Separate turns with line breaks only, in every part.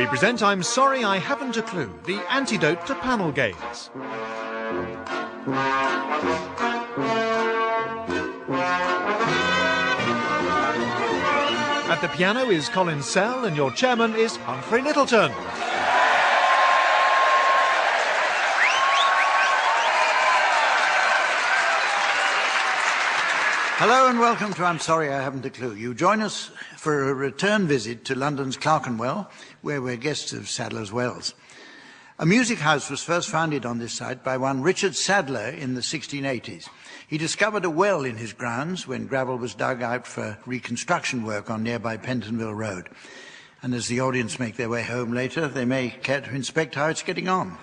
present I'm Sorry I Haven't a Clue, the antidote to panel games. At the piano is Colin Sell and your chairman is Humphrey Littleton.
Hello and welcome to I'm Sorry I Haven't a Clue. You join us for a return visit to London's Clerkenwell, where we're guests of Sadler's Wells. A music house was first founded on this site by one Richard Sadler in the 1680s. He discovered a well in his grounds when gravel was dug out for reconstruction work on nearby Pentonville Road. And as the audience make their way home later, they may care to inspect how it's getting on.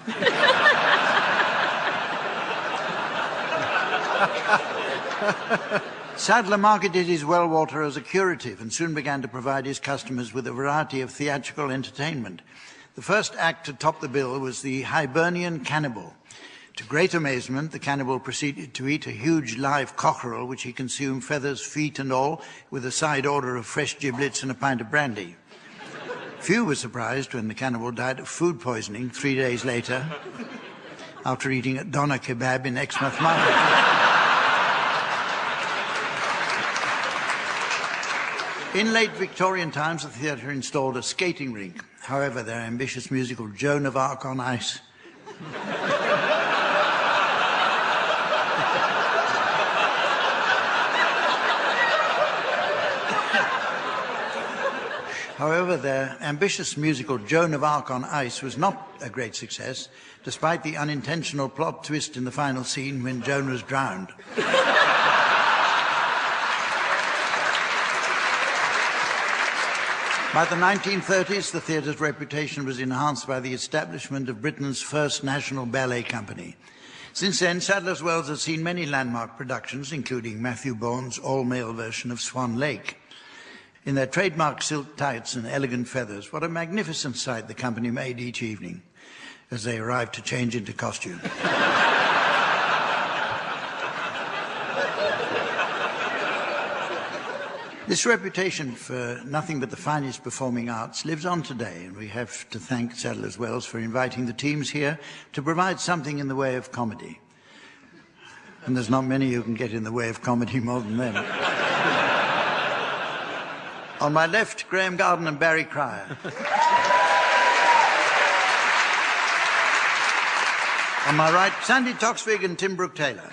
Sadler marketed his well water as a curative and soon began to provide his customers with a variety of theatrical entertainment. The first act to top the bill was the Hibernian Cannibal. To great amazement, the cannibal proceeded to eat a huge live cockerel, which he consumed feathers, feet and all, with a side order of fresh giblets and a pint of brandy. Few were surprised when the cannibal died of food poisoning 3 days later, after eating at Doner Kebab in Exmouth Market. In late Victorian times, the theatre installed a skating rink. However, their ambitious musical Joan of Arc on Ice was not a great success, despite the unintentional plot twist in the final scene when Joan was drowned. By the 1930s, the theatre's reputation was enhanced by the establishment of Britain's first national ballet company. Since then, Sadler's Wells has seen many landmark productions, including Matthew Bourne's all-male version of Swan Lake. In their trademark silk tights and elegant feathers, what a magnificent sight the company made each evening as they arrived to change into costume. This reputation for nothing but the finest performing arts lives on today, and we have to thank Sadler's Wells for inviting the teams here to provide something in the way of comedy. And there's not many who can get in the way of comedy more than them. On my left, Graeme Garden and Barry Cryer. On my right, Sandy Toksvig and Tim Brooke-Taylor.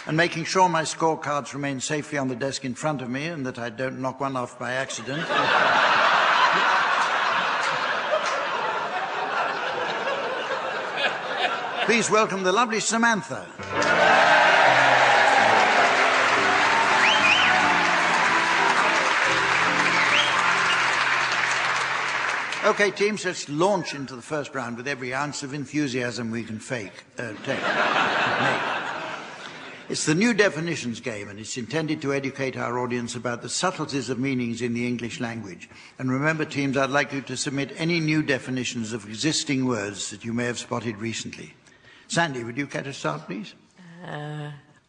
And making sure my scorecards remain safely on the desk in front of me and that I don't knock one off by accident. Please welcome the lovely Samantha. Okay, teams, let's launch into the first round with every ounce of enthusiasm we can make. It's the new definitions game, and it's intended to educate our audience about the subtleties of meanings in the English language. And remember, teams, I'd like you to submit any new definitions of existing words that you may have spotted recently. Sandy, would you care to start, please?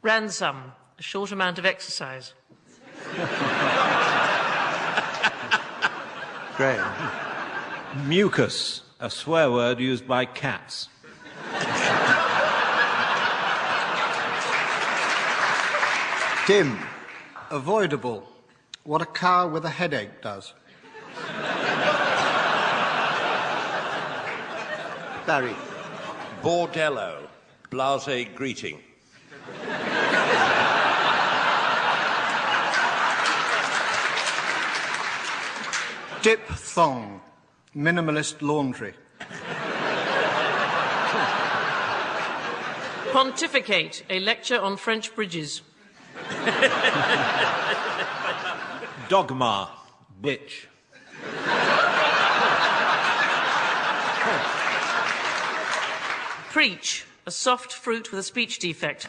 Ransom, a short amount of exercise.
Graeme.
Mucus, a swear word used by cats.
Tim.
Avoidable. What a car with a headache does.
Barry.
Bordello. Blasé greeting.
Diphthong. Minimalist laundry.
Pontificate, a lecture on French bridges.
Dogma, bitch.
Preach, a soft fruit with a speech defect.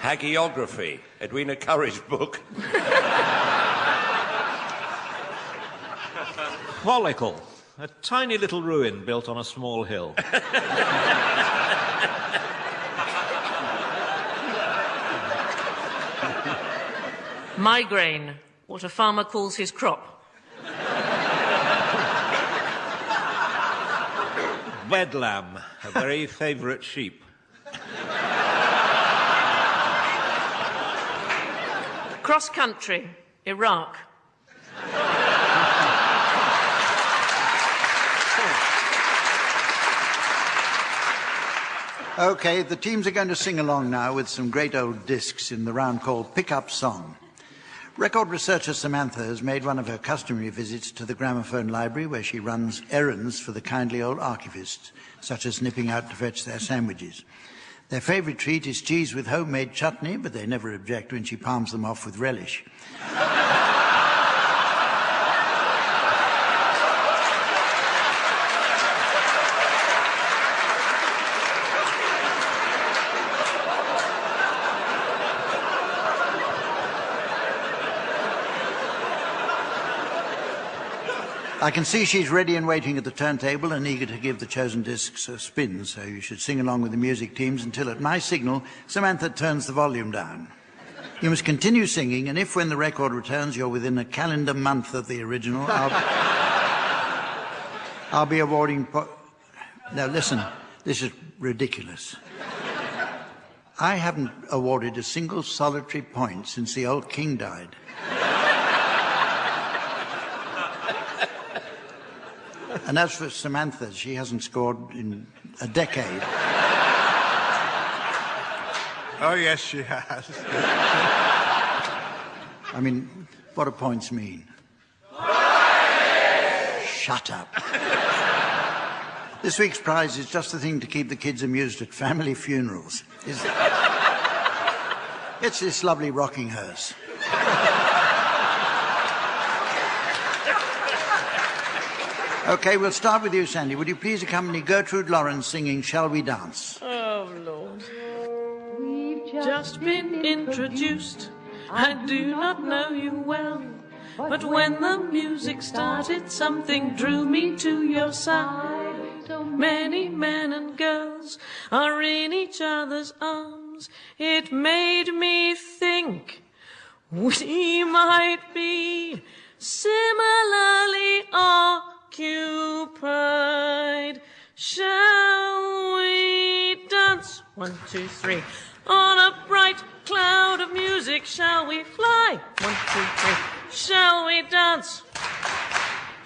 Hagiography, Edwina Curry's book.
Follicle, a tiny little ruin built on a small hill.
Migraine, what a farmer calls his crop.
Bedlam, a very favourite sheep.
Cross country, Iraq.
Okay, the teams are going to sing along now with some great old discs in the round called Pick-Up Song. Record researcher Samantha has made one of her customary visits to the gramophone library, where she runs errands for the kindly old archivists, such as nipping out to fetch their sandwiches. Their favourite treat is cheese with homemade chutney, but they never object when she palms them off with relish. I can see she's ready and waiting at the turntable and eager to give the chosen discs a spin, so you should sing along with the music teams until at my signal, Samantha turns the volume down. You must continue singing, and if when the record returns you're within a calendar month of the original, I'll be awarding... Now listen, this is ridiculous. I haven't awarded a single solitary point since the old king died. And as for Samantha, she hasn't scored in a decade.
Oh, yes, she has.
I mean, what do points mean? Shut up. This week's prize is just the thing to keep the kids amused at family funerals. It's this lovely rocking hearse. Okay, we'll start with you, Sandy. Would you please accompany Gertrude Lawrence singing Shall We Dance?
Oh, Lord. We've just been introduced. I do not know you well, but when the music started, something drew me to your side. So many men and girls are in each other's arms. It made me think we might be similarly occupied. Shall we dance? 1, 2, 3. On a bright cloud of music, shall we fly? 1, 2, 3. Shall we dance?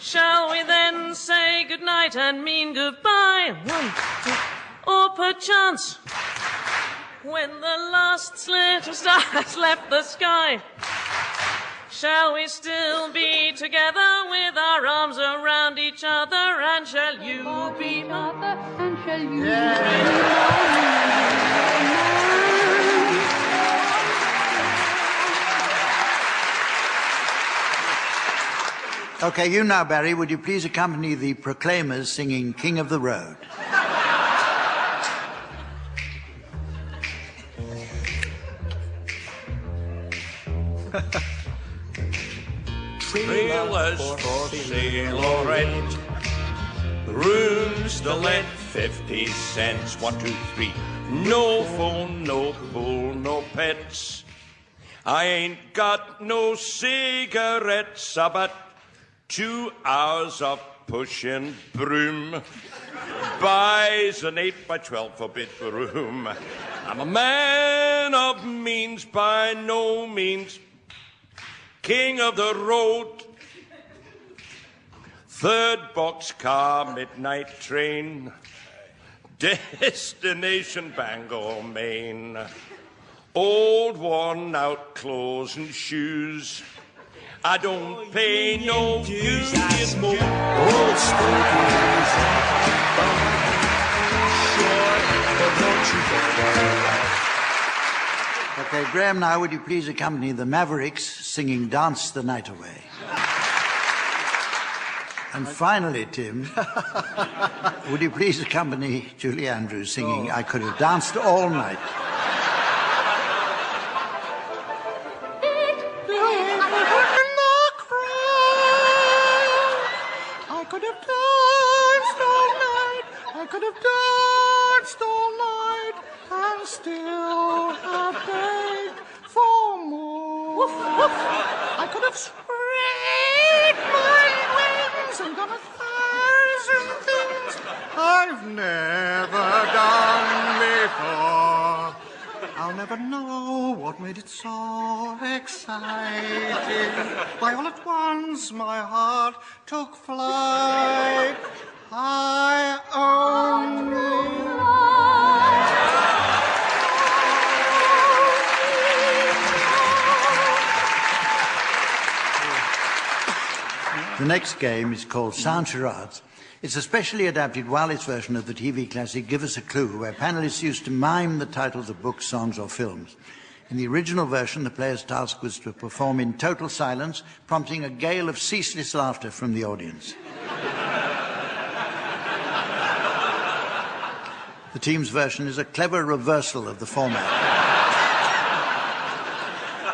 Shall we then say goodnight and mean goodbye? 1, 2. Or perchance, when the last slit of stars left the sky, shall we still be together with our arms around each other? And shall you be mother? And shall you be
Okay, you now, Barry, would you please accompany the Proclaimers singing King of the Road?
Trailers for sale or rent, rooms to let 50 cents. 1, 2, 3. No phone, no pool, no pets. I ain't got no cigarettes, about 2 hours of pushing broom. Buys an 8 by 12 for bedroom. I'm a man of means, by no means king of the road. 3rd boxcar, midnight train, destination Bangor, Maine. Old worn-out clothes and shoes. I don't pay no dues. Old stories.
Okay, Graeme, now would you please accompany the Mavericks singing Dance the Night Away? And finally, Tim, would you please accompany Julie Andrews singing I Could Have Danced All Night?
I could have danced all night. I could have danced all night and still have begged for more. I could have spread my wings and done 1,000 things I've never done before. I'll never know what made it so exciting. Why all at once my heart took flight. I only
The next game is called Sound Charades. It's a specially adapted wireless version of the TV classic Give Us a Clue, where panellists used to mime the titles of books, songs or films. In the original version, the player's task was to perform in total silence, prompting a gale of ceaseless laughter from the audience. The team's version is a clever reversal of the format.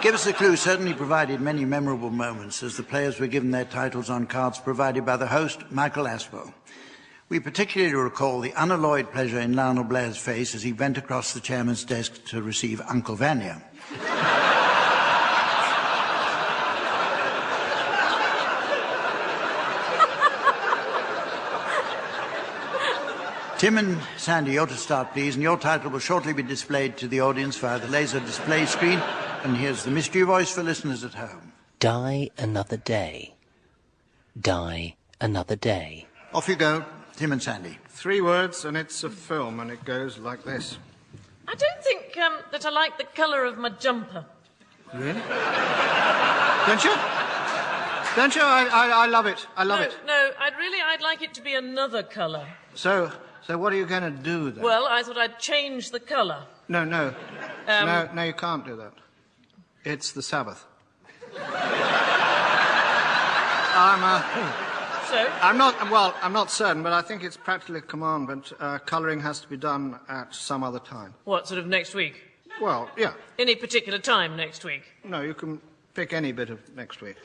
Give Us a Clue certainly provided many memorable moments as the players were given their titles on cards provided by the host, Michael Aspel. We particularly recall the unalloyed pleasure in Lionel Blair's face as he bent across the chairman's desk to receive Uncle Vanya. Tim and Sandy, you're to start, please, and your title will shortly be displayed to the audience via the laser display screen. And here's the mystery voice for listeners at home.
Die another day. Die another day.
Off you go, Tim and Sandy.
3 words, and it's a film, and it goes like this.
I don't think that I like the colour of my jumper.
Really? Don't you? Don't you? I love it. I love it.
No, I'd like it to be another colour.
So what are you going to do then?
Well, I thought I'd change the colour.
No, no, you can't do that. It's the Sabbath. I'm not certain, but I think it's practically a command, but colouring has to be done at some other time.
What, sort of next week?
Well, yeah.
Any particular time next week?
No, you can pick any bit of next week.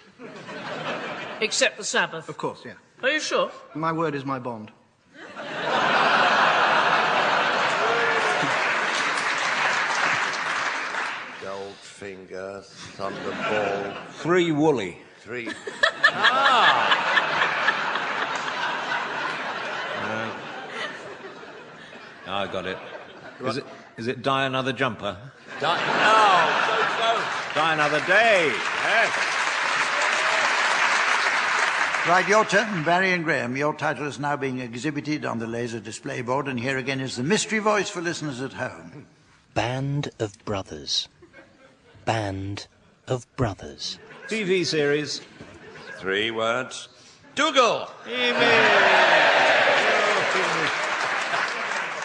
Except the Sabbath?
Of course, yeah.
Are you sure?
My word is my bond.
Goldfinger, Thunderball.
3 woolly.
3.
I got it. Is it Die Another Jumper?
So close.
Die Another Day. Yes.
Right, your turn, Barry and Graeme. Your title is now being exhibited on the laser display board, and here again is the mystery voice for listeners at home.
Band of Brothers. Band of Brothers.
TV series.
3 words. Dougal.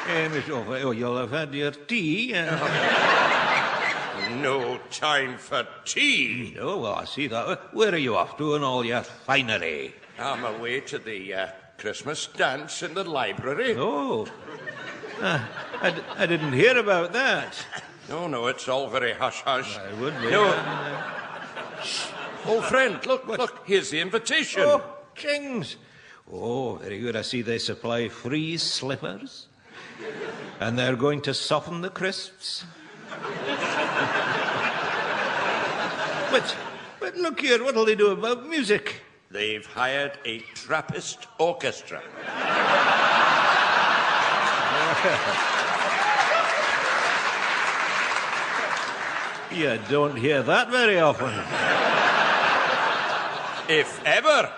Oh, you'll have had your tea.
No time for tea.
Oh, well, I see that. Where are you off to and all your finery?
I'm away to the Christmas dance in the library.
Oh, I didn't hear about that.
No, it's all very hush-hush.
I would be.
No. Old friend, look, here's the invitation.
Oh, Kings. Oh, very good. I see they supply free slippers. And they're going to soften the crisps. But look here, what'll they do about music?
They've hired a Trappist orchestra.
You don't hear that very often.
If ever.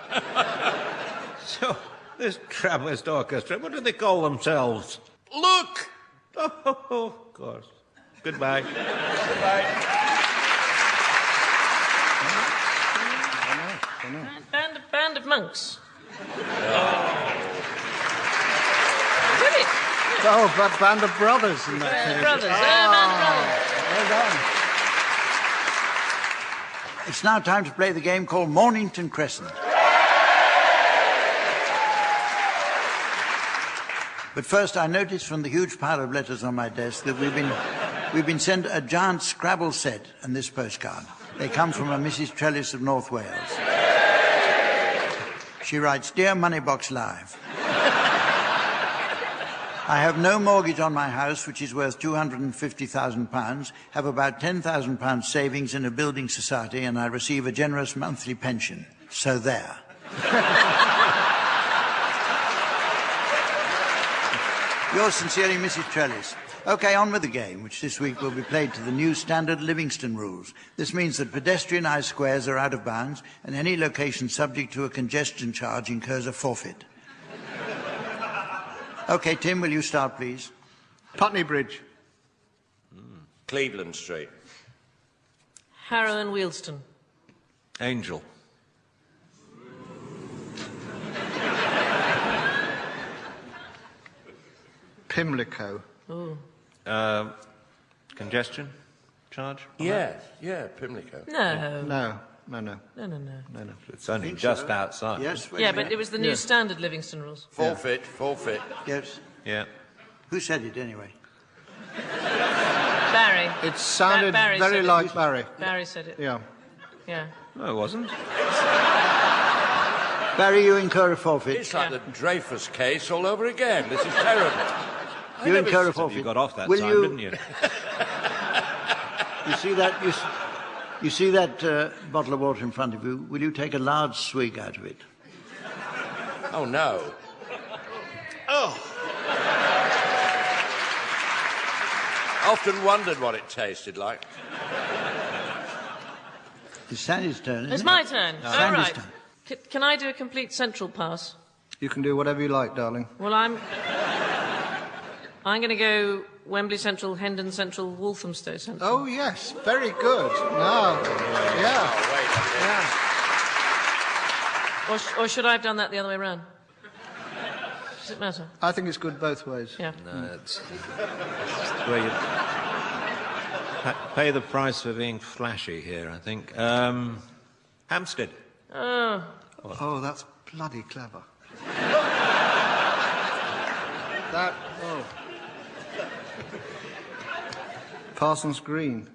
So, this Trappist orchestra, what do they call themselves?
Look!
Oh, of course. Goodbye.
Band of monks. Really?
Oh, but Band of Brothers in that case.
Brothers. Band of Brothers.
Well done.
It's now time to play the game called Mornington Crescent. But first, I noticed from the huge pile of letters on my desk that we've been sent a giant Scrabble set and this postcard. They come from a Mrs Trellis of North Wales. She writes, "Dear Moneybox Live." I have no mortgage on my house, which is worth £250,000, have about £10,000 savings in a building society, and I receive a generous monthly pension. So there. Yours sincerely, Mrs Trellis. OK, on with the game, which this week will be played to the new standard Livingston rules. This means that pedestrianised squares are out of bounds, and any location subject to a congestion charge incurs a forfeit. OK, Tim, will you start, please?
Putney Bridge.
Cleveland Street.
Harrow and Wealdstone.
Angel.
Pimlico.
Ooh.
Congestion charge?
Yeah, Pimlico.
No.
No.
It's only just outside.
Yes?
Yeah, but it was the new standard Livingston rules.
Forfeit.
Yes.
Yeah.
Who said it, anyway?
Barry.
It sounded
Barry
very
said
like
it.
Barry.
Barry said it.
Yeah.
Yeah.
No, it wasn't.
Barry, you incur a forfeit.
It's like the Dreyfus case all over again. This is terrible.
You incur a forfeit.
You got off that
Will
time,
you...
didn't you?
You see that? You see that bottle of water in front of you? Will you take a large swig out of it?
Oh, no. Oh. Often wondered what it tasted like.
It's Sandy's turn, isn't
It's
it?
my turn.
No.
All
Sandy's
right.
turn.
Can I do a complete central pass?
You can do whatever you like, darling.
Well, I'm going to go Wembley Central, Hendon Central, Walthamstow Central.
Oh, yes. Very good. No. Yeah.
Or should I have done that the other way around? Does it matter?
I think it's good both ways.
Yeah.
No, it's where you pay the price for being flashy here, I think. Hampstead.
Oh.
Oh, that's bloody clever. Parsons Green.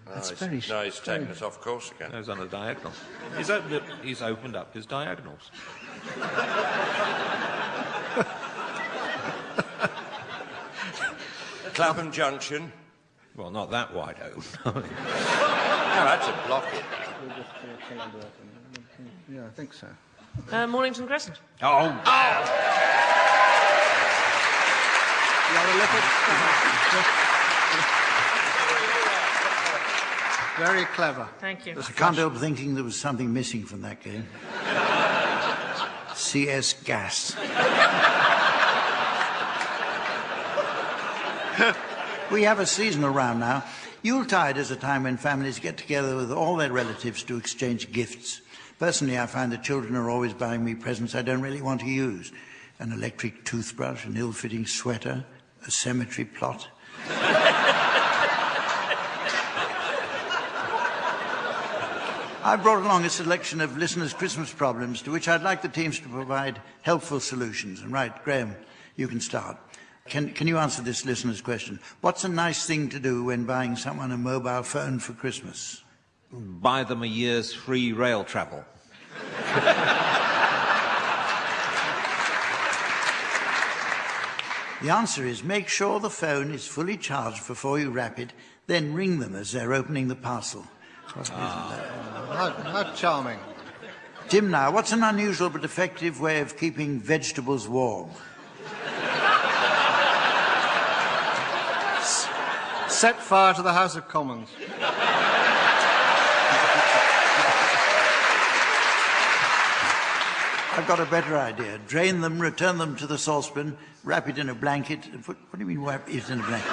That's very...
No, he's taken us off course again.
Goes on a diagonal. He's opened up his diagonals.
Clapham Junction.
Well, not that wide open.
No, that's a block it.
Yeah, I think so.
Mornington Crescent.
Oh!
Very clever.
Thank you.
I can't help thinking there was something missing from that game. CS gas. We have a seasonal round now. Yuletide is a time when families get together with all their relatives to exchange gifts. Personally, I find that children are always buying me presents I don't really want to use. An electric toothbrush, an ill-fitting sweater, a cemetery plot. I brought along a selection of listeners' Christmas problems to which I'd like the teams to provide helpful solutions. And right, Graeme, you can start. Can you answer this listener's question? What's a nice thing to do when buying someone a mobile phone for Christmas?
Buy them a year's free rail travel.
The answer is make sure the phone is fully charged before you wrap it, then ring them as they're opening the parcel.
How charming.
Tim, now, what's an unusual but effective way of keeping vegetables warm?
Set fire to the House of Commons.
I've got a better idea. Drain them, return them to the saucepan, wrap it in a blanket. What do you mean wrap it in a blanket?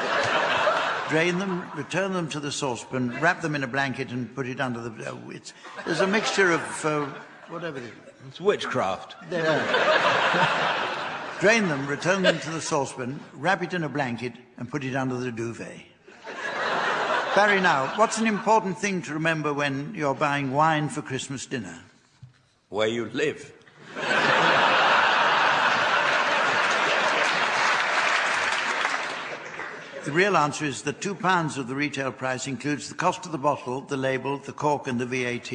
Drain them, return them to the saucepan, wrap them in a blanket and put it under the... there's a mixture of whatever it is.
It's witchcraft.
Drain them, return them to the saucepan, wrap it in a blanket and put it under the duvet. Barry, now, what's an important thing to remember when you're buying wine for Christmas dinner?
Where you live.
The real answer is that £2 of the retail price includes the cost of the bottle, the label, the cork and the VAT.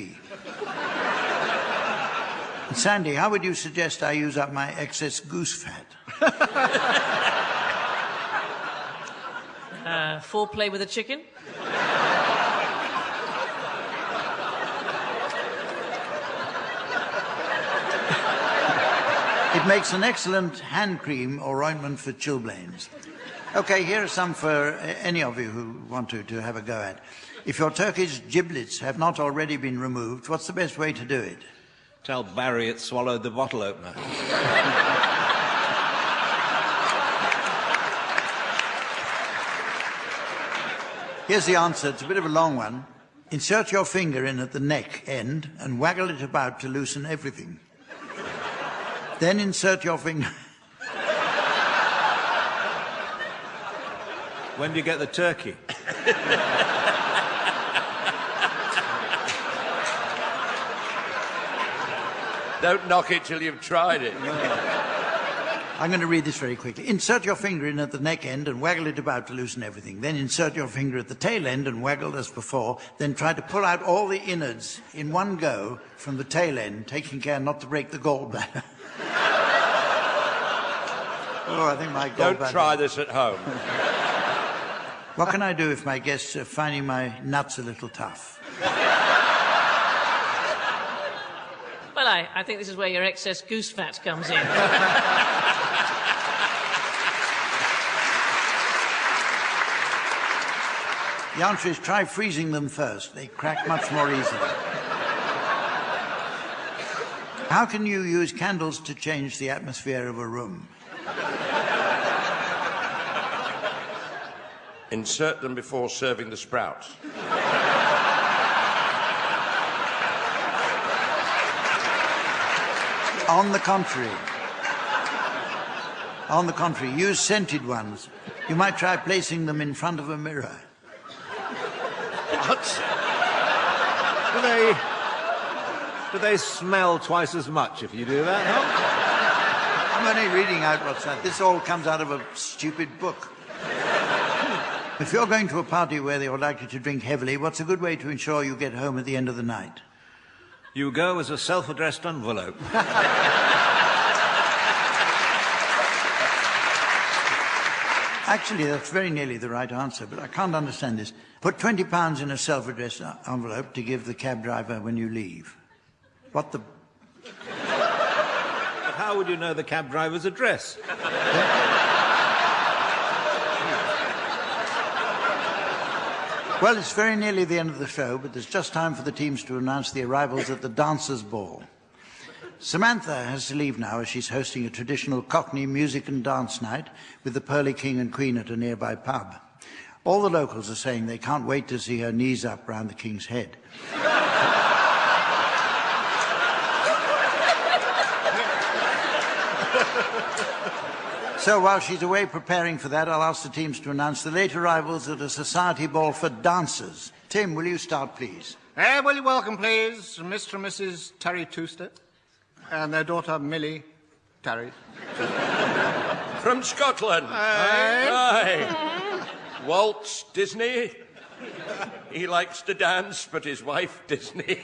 And Sandy, how would you suggest I use up my excess goose fat?
Foreplay with a chicken.
It makes an excellent hand cream or ointment for chilblains. Okay, here are some for any of you who want to have a go at. If your turkey's giblets have not already been removed, what's the best way to do it?
Tell Barry it swallowed the bottle opener.
Here's the answer. It's a bit of a long one. Insert your finger in at the neck end and waggle it about to loosen everything. Then insert your finger...
When do you get the turkey?
Don't knock it till you've tried it.
I'm going to read this very quickly. Insert your finger in at the neck end and waggle it about to loosen everything. Then insert your finger at the tail end and waggle as before. Then try to pull out all the innards in one go from the tail end, taking care not to break the gallbladder. Oh, I think my gallbladder...
Don't try this at home.
What can I do if my guests are finding my nuts a little tough?
Well, I think this is where your excess goose fat comes in.
The answer is try freezing them first. They crack much more easily. How can you use candles to change the atmosphere of a room?
Insert them before serving the sprouts.
On the contrary, use scented ones. You might try placing them in front of a mirror.
What? Do they smell twice as much if you do that, no?
I'm only reading out what's that. This all comes out of a stupid book. If you're going to a party where you're likely to drink heavily, what's a good way to ensure you get home at the end of the night?
You go as a self-addressed envelope.
Actually, that's very nearly the right answer, but I can't understand this. Put £20 in a self-addressed envelope to give the cab driver when you leave. What the...
But how would you know the cab driver's address?
Well, it's very nearly the end of the show, but there's just time for the teams to announce the arrivals at the dancers' ball. Samantha has to leave now as she's hosting a traditional Cockney music and dance night with the Pearly King and Queen at a nearby pub. All the locals are saying they can't wait to see her knees up round the King's head. So while she's away preparing for that, I'll ask the teams to announce the late arrivals at a society ball for dancers. Tim, will you start, please?
Will you welcome, please, Mr and Mrs Terry Tooster and their daughter, Millie Terry.
From Scotland. Aye. Waltz Disney. He likes to dance, but his wife Disney.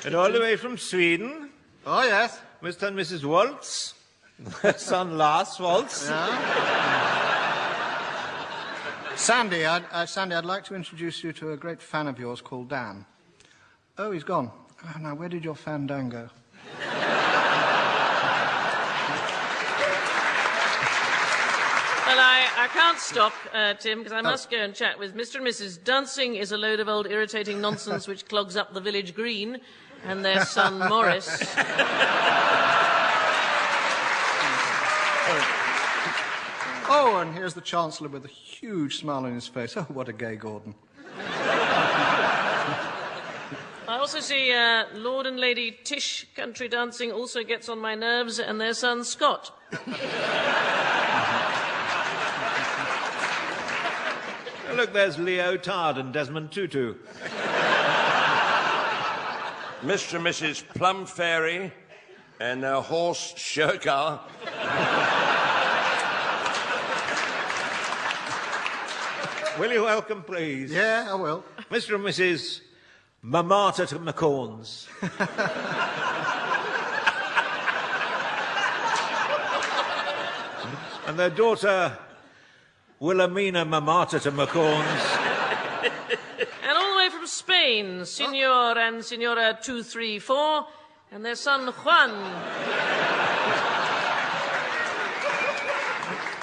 And all the way from Sweden,
Oh, yes.
Mr and Mrs Waltz, their son Lars Waltz.
Yeah. Sandy, I'd like to introduce you to a great fan of yours called Dan. Oh, he's gone. Oh, now, where did your fandango go?
Well, I can't stop, Tim, because I must go and chat with Mr and Mrs. Dancing is a load of old irritating nonsense which clogs up the village green, and their son Morris.
Oh, and here's the Chancellor with a huge smile on his face. Oh, what a gay Gordon.
I also see Lord and Lady Tish country dancing also gets on my nerves, and their son Scott.
Look, there's Leo Tard and Desmond Tutu.
Mr and Mrs Plum Fairy and their horse Shergar.
Will you welcome, please?
Yeah, I will.
Mr and Mrs Mamata to McCorns. And their daughter, Wilhelmina Mamata to McCorns.
And all the way from Spain, Senor and Senora 234, and their son Juan.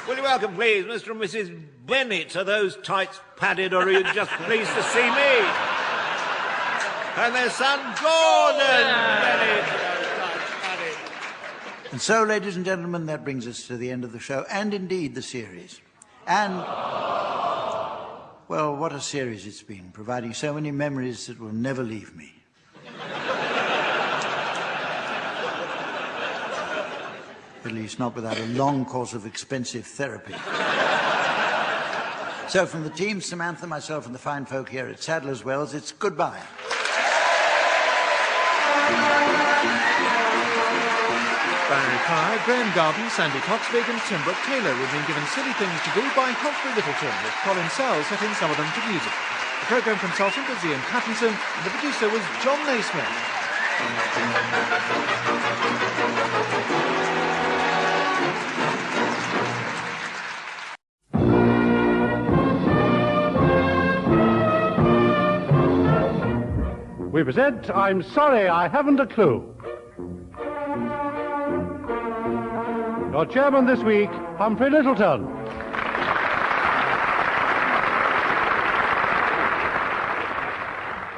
Will you welcome, please, Mr and Mrs Bennett? Are those tights padded, or are you just pleased to see me? And their son Gordon Bennett.
And so, ladies and gentlemen, that brings us to the end of the show, and indeed the series. And, well, what a series it's been, providing so many memories that will never leave me. At least not without a long course of expensive therapy. So from the team, Samantha, myself and the fine folk here at Sadler's Wells, it's goodbye.
Barry Pryor, Graeme Garden, Sandy Coxbig and Tim Brooke Taylor have been given Silly Things to Do by Humphrey Littleton, with Colin Sells setting some of them to music. The programme consultant was Ian Pattinson and the producer was John Naismith.
We present I'm Sorry I Haven't a Clue. Your chairman this week, Humphrey Littleton.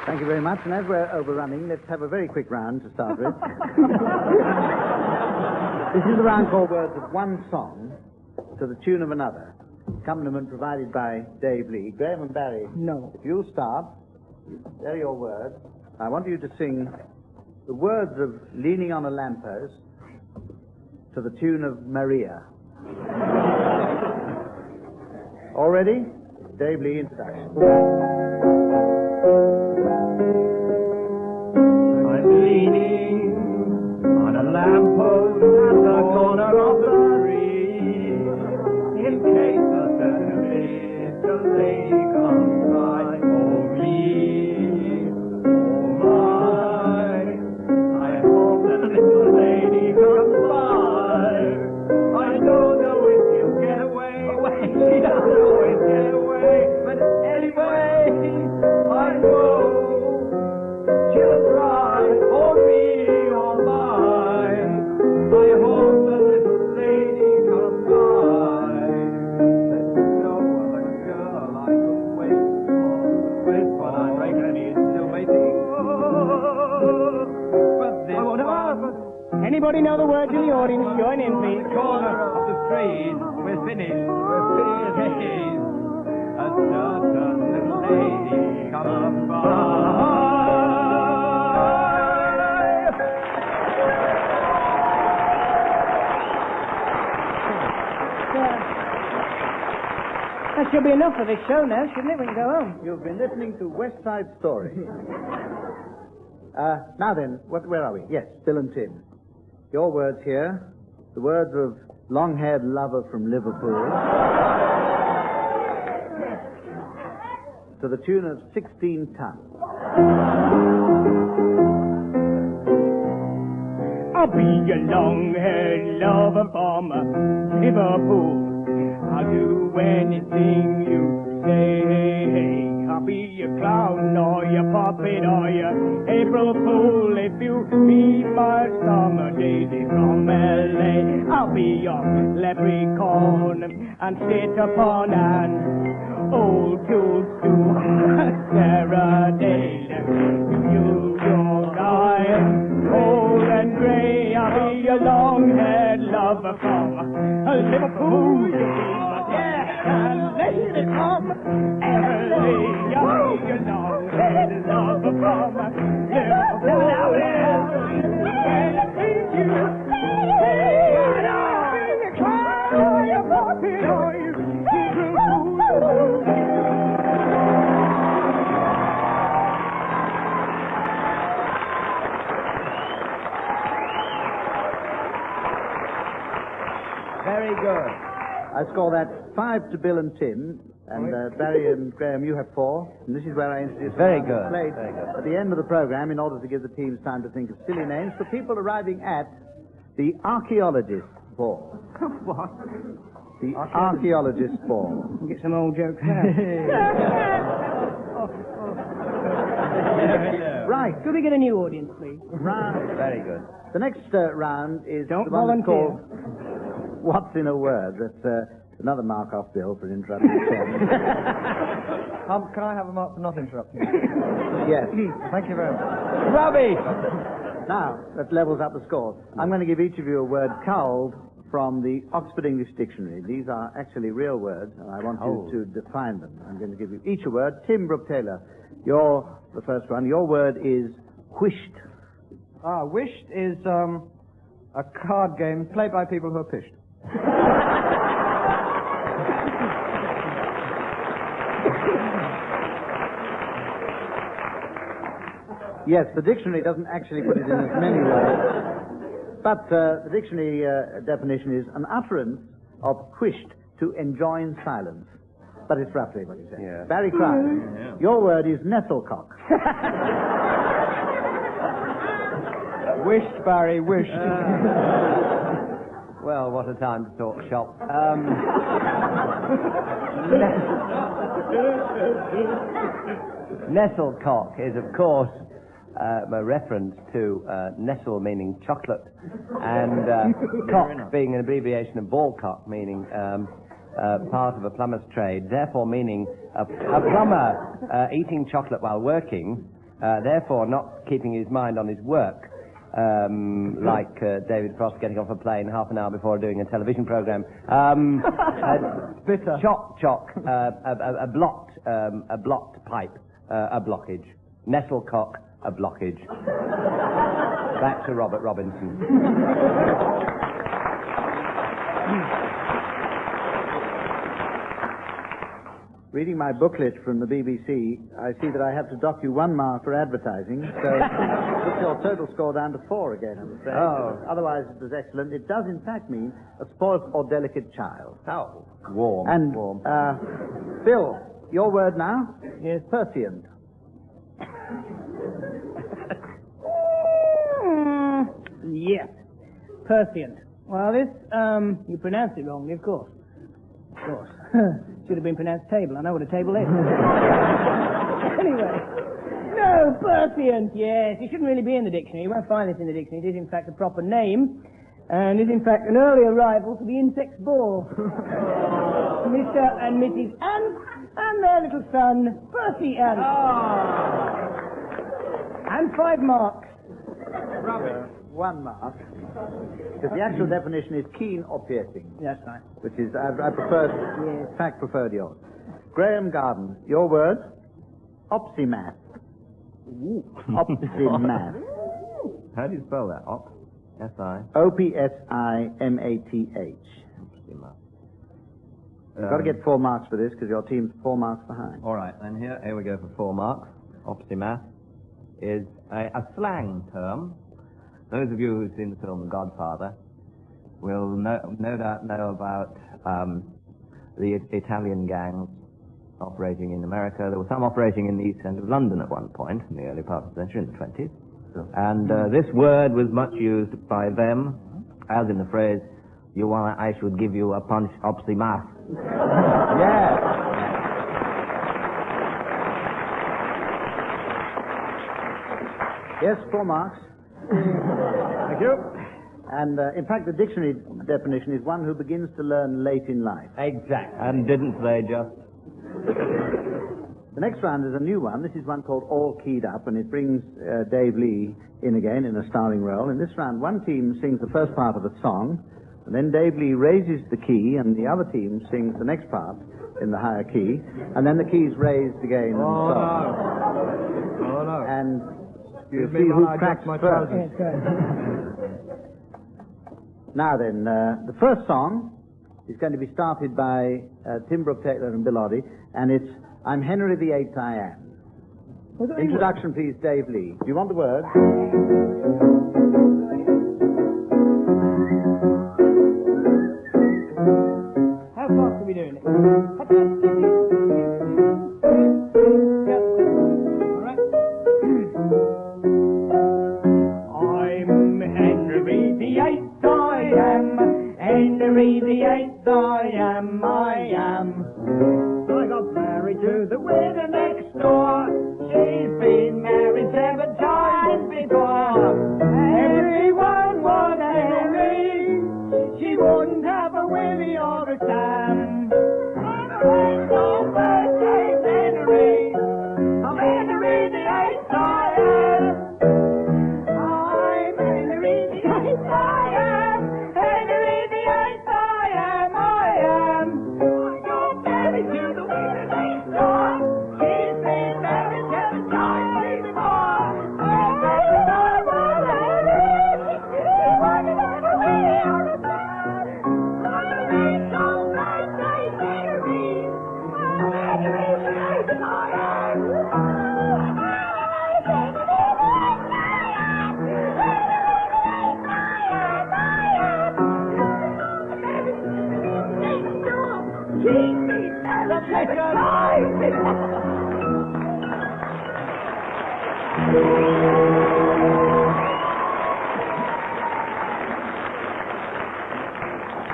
Thank you very much, and as we're overrunning, let's have a very quick round to start with. This is the round called Words of One Song to the Tune of Another. Accompaniment provided by Dave Lee. Graeme and Barry,
No.
if you'll start, there are your words. I want you to sing the words of Leaning on a Lamppost to the tune of Maria. All ready? Dave Lee, introduction.
I'm leaning on a lamppost at the corner of the street. In case a little lady comes by, oh me, oh my. I hope that little lady comes by. I don't know if she'll get away. She doesn't always get away. But anyway, I know she'll try for me or mine. I hope the little lady comes by. There's no other girl I could wait for, but I reckon he's still waiting. But this one...
Anybody know the words in the audience? Join in, please.
Corner of the street, we're finished. We're finished. A certain little lady comes by.
That should be enough for this show now, shouldn't it? We can go home.
You've been listening to West Side Story. Now then, where are we? Yes, Bill and Tim. Your words here, the words of long-haired lover from Liverpool, to the tune of 16 Tons.
I'll be a long-haired lover from Liverpool. I'll do anything you say. I'll be a clown or your puppet or your April Fool if you be my summer daisy from L.A. I'll be your leprechaun and sit upon an old toadstool serenade you, your eye, old and grey. I'll be a long-haired lover from Liverpool. And let it come early. I'll be a long-haired lover from Liverpool. And I think you
Very good. I score that 5 to Bill and Tim, And Barry and Graham, you have 4. And this is where I introduce
Very
the round
good,
of play
very good.
at the end of the program in order to give the teams time to think of silly names for people arriving at the archaeologist ball.
What?
The archaeologist ball.
Get some old jokes out.
Right.
Could we get a new audience, please?
Round.
Very good.
The next round is
Don't
the one that's
volunteer.
called What's in a Word? That's another mark-off bill for interrupting the chairman.
Can I have a mark for not interrupting?
Yes.
Thank you very much. Rubbish!
Now, that levels up the score. I'm going to give each of you a word culled from the Oxford English Dictionary. These are actually real words, and I want you to define them. I'm going to give you each a word. Tim Brooke-Taylor, you're the first one. Your word is whished.
Wished is a card game played by people who are pished.
Yes, the dictionary doesn't actually put it in as many words, but the dictionary definition is an utterance of whished to enjoin silence. But it's roughly what you say.
Yeah.
Barry Crowder, your word is nettlecock.
Wished, Barry, wished. Well, what a time to talk shop. Nettlecock is, of course, a reference to nestle, meaning chocolate, and cock being an abbreviation of ballcock, meaning part of a plumber's trade, therefore meaning a plumber eating chocolate while working, therefore not keeping his mind on his work, like David Frost getting off a plane half an hour before doing a television program.
Bitter.
Chock, a blocked pipe, a blockage. Nettlecock, a blockage. Back to Robert Robinson.
Reading my booklet from the BBC, I see that I have to dock you 1 mark for advertising, so put your total score down to 4 again, I'm afraid.
Oh.
Otherwise, it was excellent. It does, in fact, mean a spoilt or delicate child.
Oh, warm.
And,
warm.
Bill, your word now is Persient.
Yes. Persient. Well, this, you pronounced it wrongly, of course. Of course. Should have been pronounced table. I know what a table is. Anyway. No, Persient, yes. It shouldn't really be in the dictionary. You won't find this in the dictionary. It is, in fact, a proper name, and is, in fact, an early arrival to the insect's ball. Mr and Mrs Ant and their little son, Percy Ant. And 5 marks.
Rubbish. 1 mark. Because the actual definition is keen or piercing.
That's right.
Which is, I preferred, in fact, preferred yours. Graeme Garden, your word? Opsimath. Opsimath.
How do you spell that? Op? S-I?
Opsimath. You've got to get 4 marks for this because your team's 4 marks behind.
All right, then here we go for 4 marks. Opsimath is a slang term. Those of you who've seen the film The Godfather will no doubt know about the Italian gangs operating in America. There were some operating in the East End of London at one point, in the early part of the century, in the 20s. And this word was much used by them, as in the phrase, "You want I should give you a punch opsimath." Yeah.
Yes, 4 marks.
Thank you.
And, in fact, the dictionary definition is one who begins to learn late in life.
Exactly. And didn't they just...
The next round is a new one. This is one called All Keyed Up, and it brings Dave Lee in again in a starring role. In this round, one team sings the first part of a song, and then Dave Lee raises the key, and the other team sings the next part in the higher key, and then the key's raised again. And so on.
Oh, no.
And
Excuse
see
me
who
while I
cracks
adjust my
first.
trousers.
Now then, the first song is going to be started by Tim Brooke-Taylor and Bill Oddie, and it's I'm Henry VIII I Am. Introduction, please, Dave Lee. Do you want the word?
How fast are we doing it?
to the widow next door. She's been married 7 times before. Everyone was Henry. She wouldn't have a Willie or a Sam. Henry's no birthday's Henry. I'm Henry the 8th I am. I'm Henry the 8th I am. Henry the 8th I am. I got married to the widow next door. She's been married 7 times before. Everyone was Henry. She wouldn't have a Willie or a Sam. Henry's no birthday's Henry. I'm Henry the 8th I am.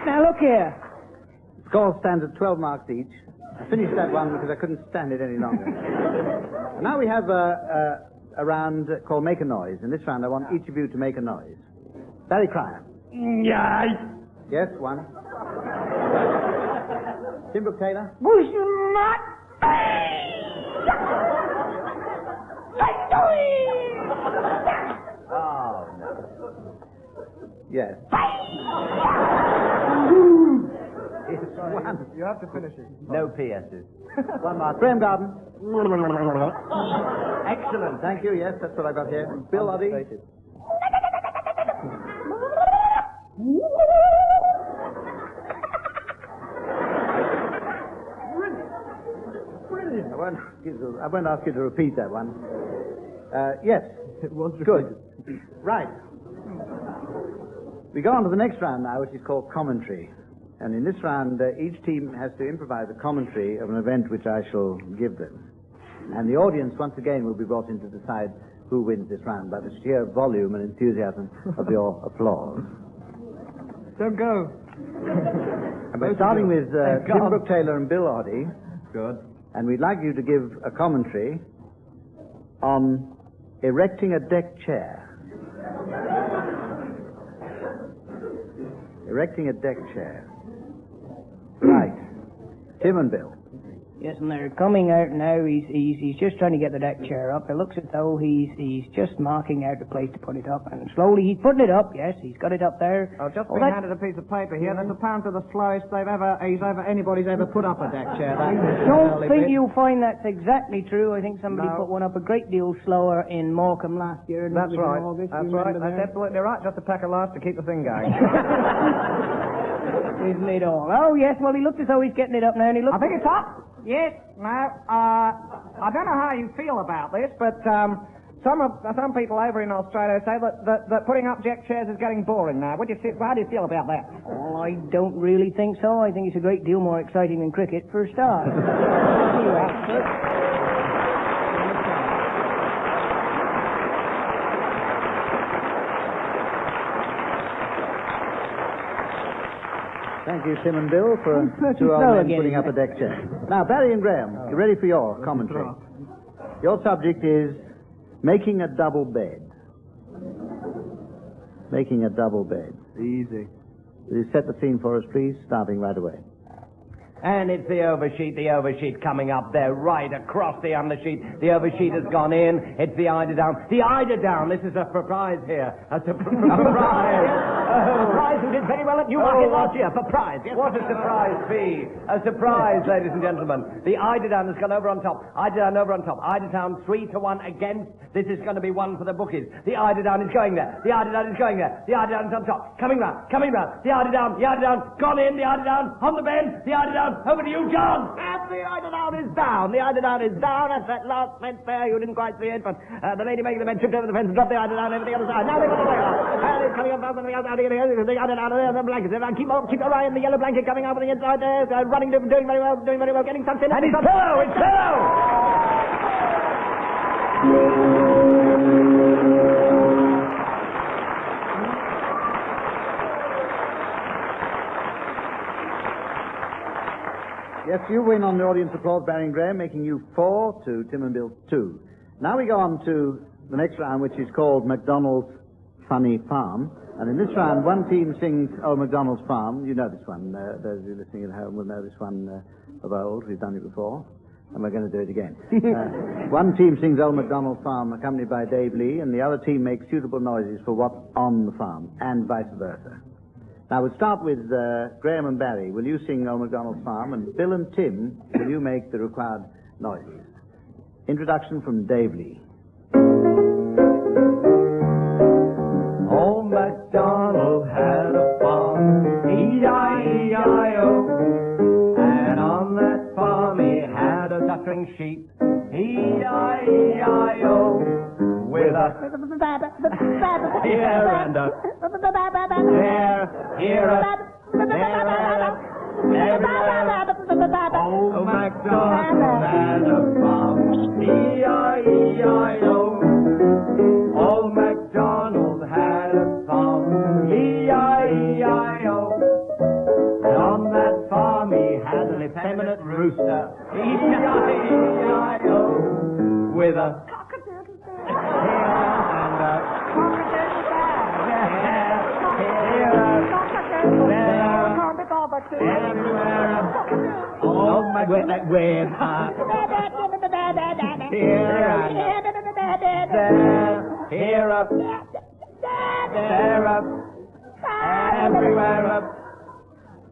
Now look here.
The score stands at 12 marks each. I finished that one because I couldn't stand it any longer. Now we have a round called Make a Noise. In this round, I want each of you to make a noise. Barry Cryer.
Yes.
Yes, one. Tim Brooke Taylor.
Bush not.
Oh, no. Yes. One.
You have to finish it.
No PS's.
One more. Graeme Garden. Excellent. Thank you. Yes, that's what I got here. Bill Oddie. Brilliant. I won't ask you to repeat that one. Yes.
It was
good. Right. We go on to the next round now, which is called commentary. And in this round, each team has to improvise a commentary of an event which I shall give them. And the audience, once again, will be brought in to decide who wins this round by the sheer volume and enthusiasm of your applause.
Don't go.
And we're starting with Tim Brooke Taylor and Bill Oddie.
Good.
And we'd like you to give a commentary on erecting a deck chair. Erecting a deck chair. Right. Tim and Bill.
Yes, and they're coming out now. He's just trying to get the deck chair up. It looks as though he's just marking out a place to put it up, and slowly he's putting it up. Yes, he's got it up there.
I've just been handed a piece of paper here. That's apparently the slowest anybody's ever put up a deck chair.
I don't think you'll find that's exactly true. I think somebody put one up a great deal slower in Morecambe last year.
That's right.
August,
That's right. That's absolutely right. Just a pack of laughs to keep the thing going.
Isn't it all? Oh yes. Well, he looked as though he's getting it up now, and he looks.
I think it's up. Yes. Now, I don't know how you feel about this, but some people over in Australia say that putting up deck chairs is getting boring now. How do you feel about that?
Well, I don't really think so. I think it's a great deal more exciting than cricket, for a start. Anyway.
Thank you, Tim and Bill, for two old men putting up a deck chair. Now, Barry and Graeme, you ready for your commentary? Your subject is making a double bed. Making a double bed.
Easy.
Will you set the scene for us, please, starting right away?
And it's the oversheet coming up there, right across the undersheet. The oversheet has gone in. It's the eider down. The eider down. This is a surprise here. A surprise. A surprise who did very well at Newmarket last year. Surprise. Yes. What a surprise be. A surprise, ladies and gentlemen. The eider down has gone over on top. Eider down over on top. Eider down 3-1 against. This is going to be one for the bookies. The eider down is going there. The eider down is going there. The eider down is on top. Coming round. The eider down. Gone in. The eider down on the bend. The eider down. Over to you, John. And the eider down is down. The eider down is down. That's that last fence there. You didn't quite see it, but the lady making the bed tripped over the fence and dropped the eider down over the other side. Now they've got the player. And it's coming up out the eider down there, the blankets. And keep your eye on the yellow blanket coming up on the inside there. Running, doing very well, getting some sin. And it's pillow. It's pillow.
Yes, you win on the audience applause, Barry and Graeme, making you 4 to Tim and Bill 2. Now we go on to the next round, which is called MacDonald's Funny Farm. And in this round, one team sings Old MacDonald's Farm. You know this one. Those of you listening at home will know this one of old. We've done it before. And we're going to do it again. One team sings Old MacDonald's Farm, accompanied by Dave Lee, and the other team makes suitable noises for what's on the farm, and vice versa. Now, we'll start with Graeme and Barry. Will you sing Old MacDonald's Farm? And Bill and Tim, will you make the required noises? Introduction from Dave Lee.
Old MacDonald had a farm, E-I-E-I-O, and on that farm he had a duckling sheep, E-I-E-I-O, with a here and a there, here a there, everywhere. Old MacDonald had a farm, E-I-E-I-O. Old MacDonald had a farm, E-I-E-I-O. And on that farm he had an effeminate rooster, E-I-E-I-O, with a here up, there up, everywhere up.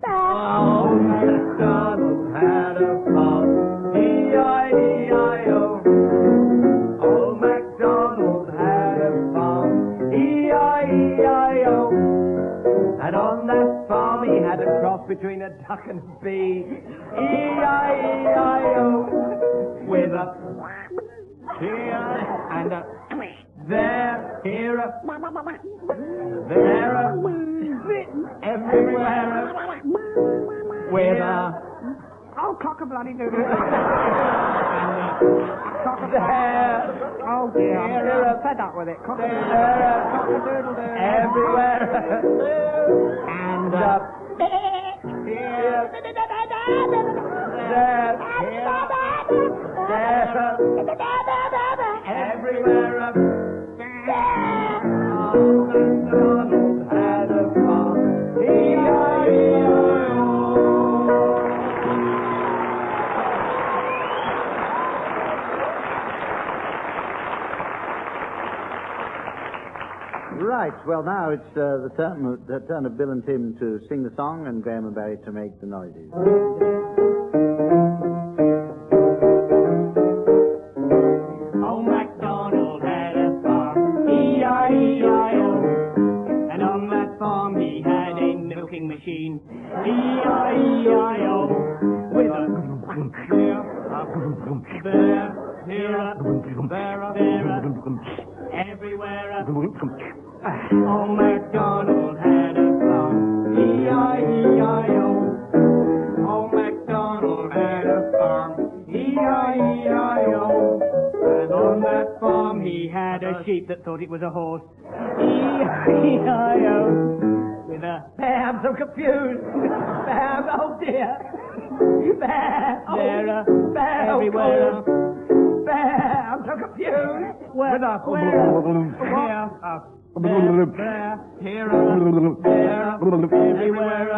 Old MacDonald had a farm, E-I-E-I-O. Old MacDonald had a farm, E-I-E-I-O. And on that farm he had a cross between a duck and a bee, E-I-E-I-O, with a here and a there, here a there a everywhere with a
Oh, cock-a-bloody-doodle.
there.
Oh, dear. I'm fed up with it. Cock-a-doodle-doo.
Everywhere. And up. Here. There. Here. There. Everywhere up. Old MacDonald had a farm. E-I-E-I-O.
Right, well now it's the turn of Bill and Tim to sing the song and Graeme and Barry to make the noises.
Old MacDonald had a farm, E-I-E-I-O, and on that farm he had a milking machine, E-I-E-I-O, with a here, there, here, there, everywhere. Old MacDonald had a farm, E-I-E-I-O. Old MacDonald had a farm, E-I-E-I-O. And on that farm he had a sheep that thought it was a horse, E-I-E-I-O. With a bear, I'm so confused. Bear, oh dear. Bear, oh, there, bear, everywhere. Bear, I'm so confused. Where? With a where? Here, there, here, there, everywhere.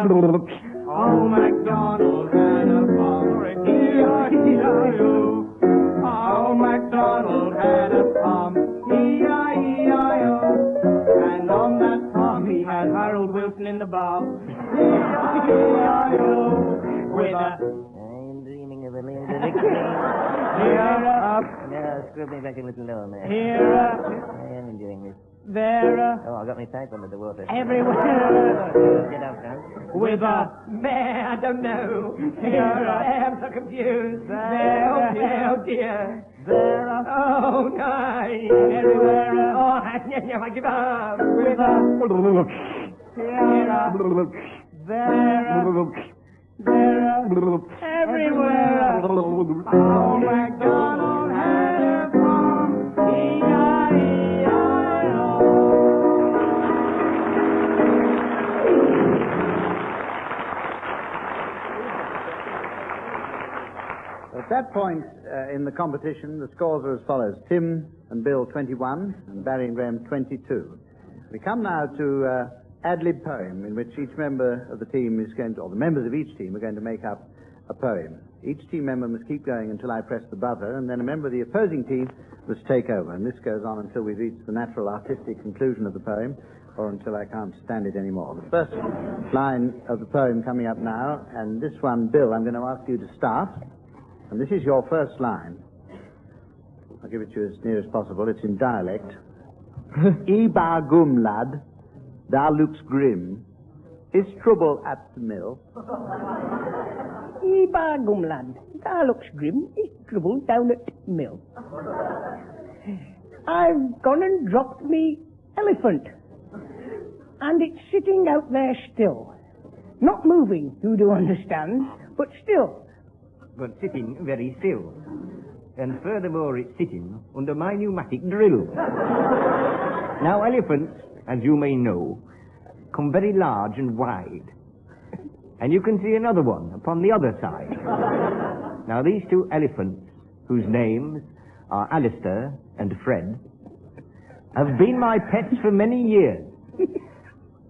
Old MacDonald had a farm, E-I-E-I-O. Old MacDonald had a farm, E-I-E-I-O. And on that farm he had Harold Wilson in the bar, E-I-E-I-O. With a
I'm dreaming of a little victory.
here up,
No, screw me back a little lower, man.
here up,
I am enjoying this.
there,
Oh, I got my pipe under the water.
everywhere.
Get out, son.
With a bear, I don't know. Here I am so confused. There, oh dear, oh dear. There, oh no, everywhere. Oh, I give up. With a here, there, everywhere. Oh, MacDonald had a farm, E-I-E-I-O.
that point in the competition, the scores are as follows. Tim and Bill 21, and Barry and Graeme 22. We come now to ad-lib poem, in which each member of the team is going to, or the members of each team are going to make up a poem. Each team member must keep going until I press the buzzer, and then a member of the opposing team must take over. And this goes on until we reach the natural artistic conclusion of the poem, or until I can't stand it anymore. The first line of the poem coming up now, and this one, Bill, I'm going to ask you to start. And this is your first line. I'll give it to you as near as possible. It's in dialect. Ibar gum, lad, thou looks grim. Is trouble at the mill?
Ibar gum, lad, thou looks grim. Is trouble down at the mill? I've gone and dropped me elephant, and it's sitting out there still. Not moving, you do understand, but still.
But sitting very still. And furthermore, it's sitting under my pneumatic drill. Now, elephants, as you may know, come very large and wide. And you can see another one upon the other side. Now, these two elephants, whose names are Alistair and Fred, have been my pets for many years.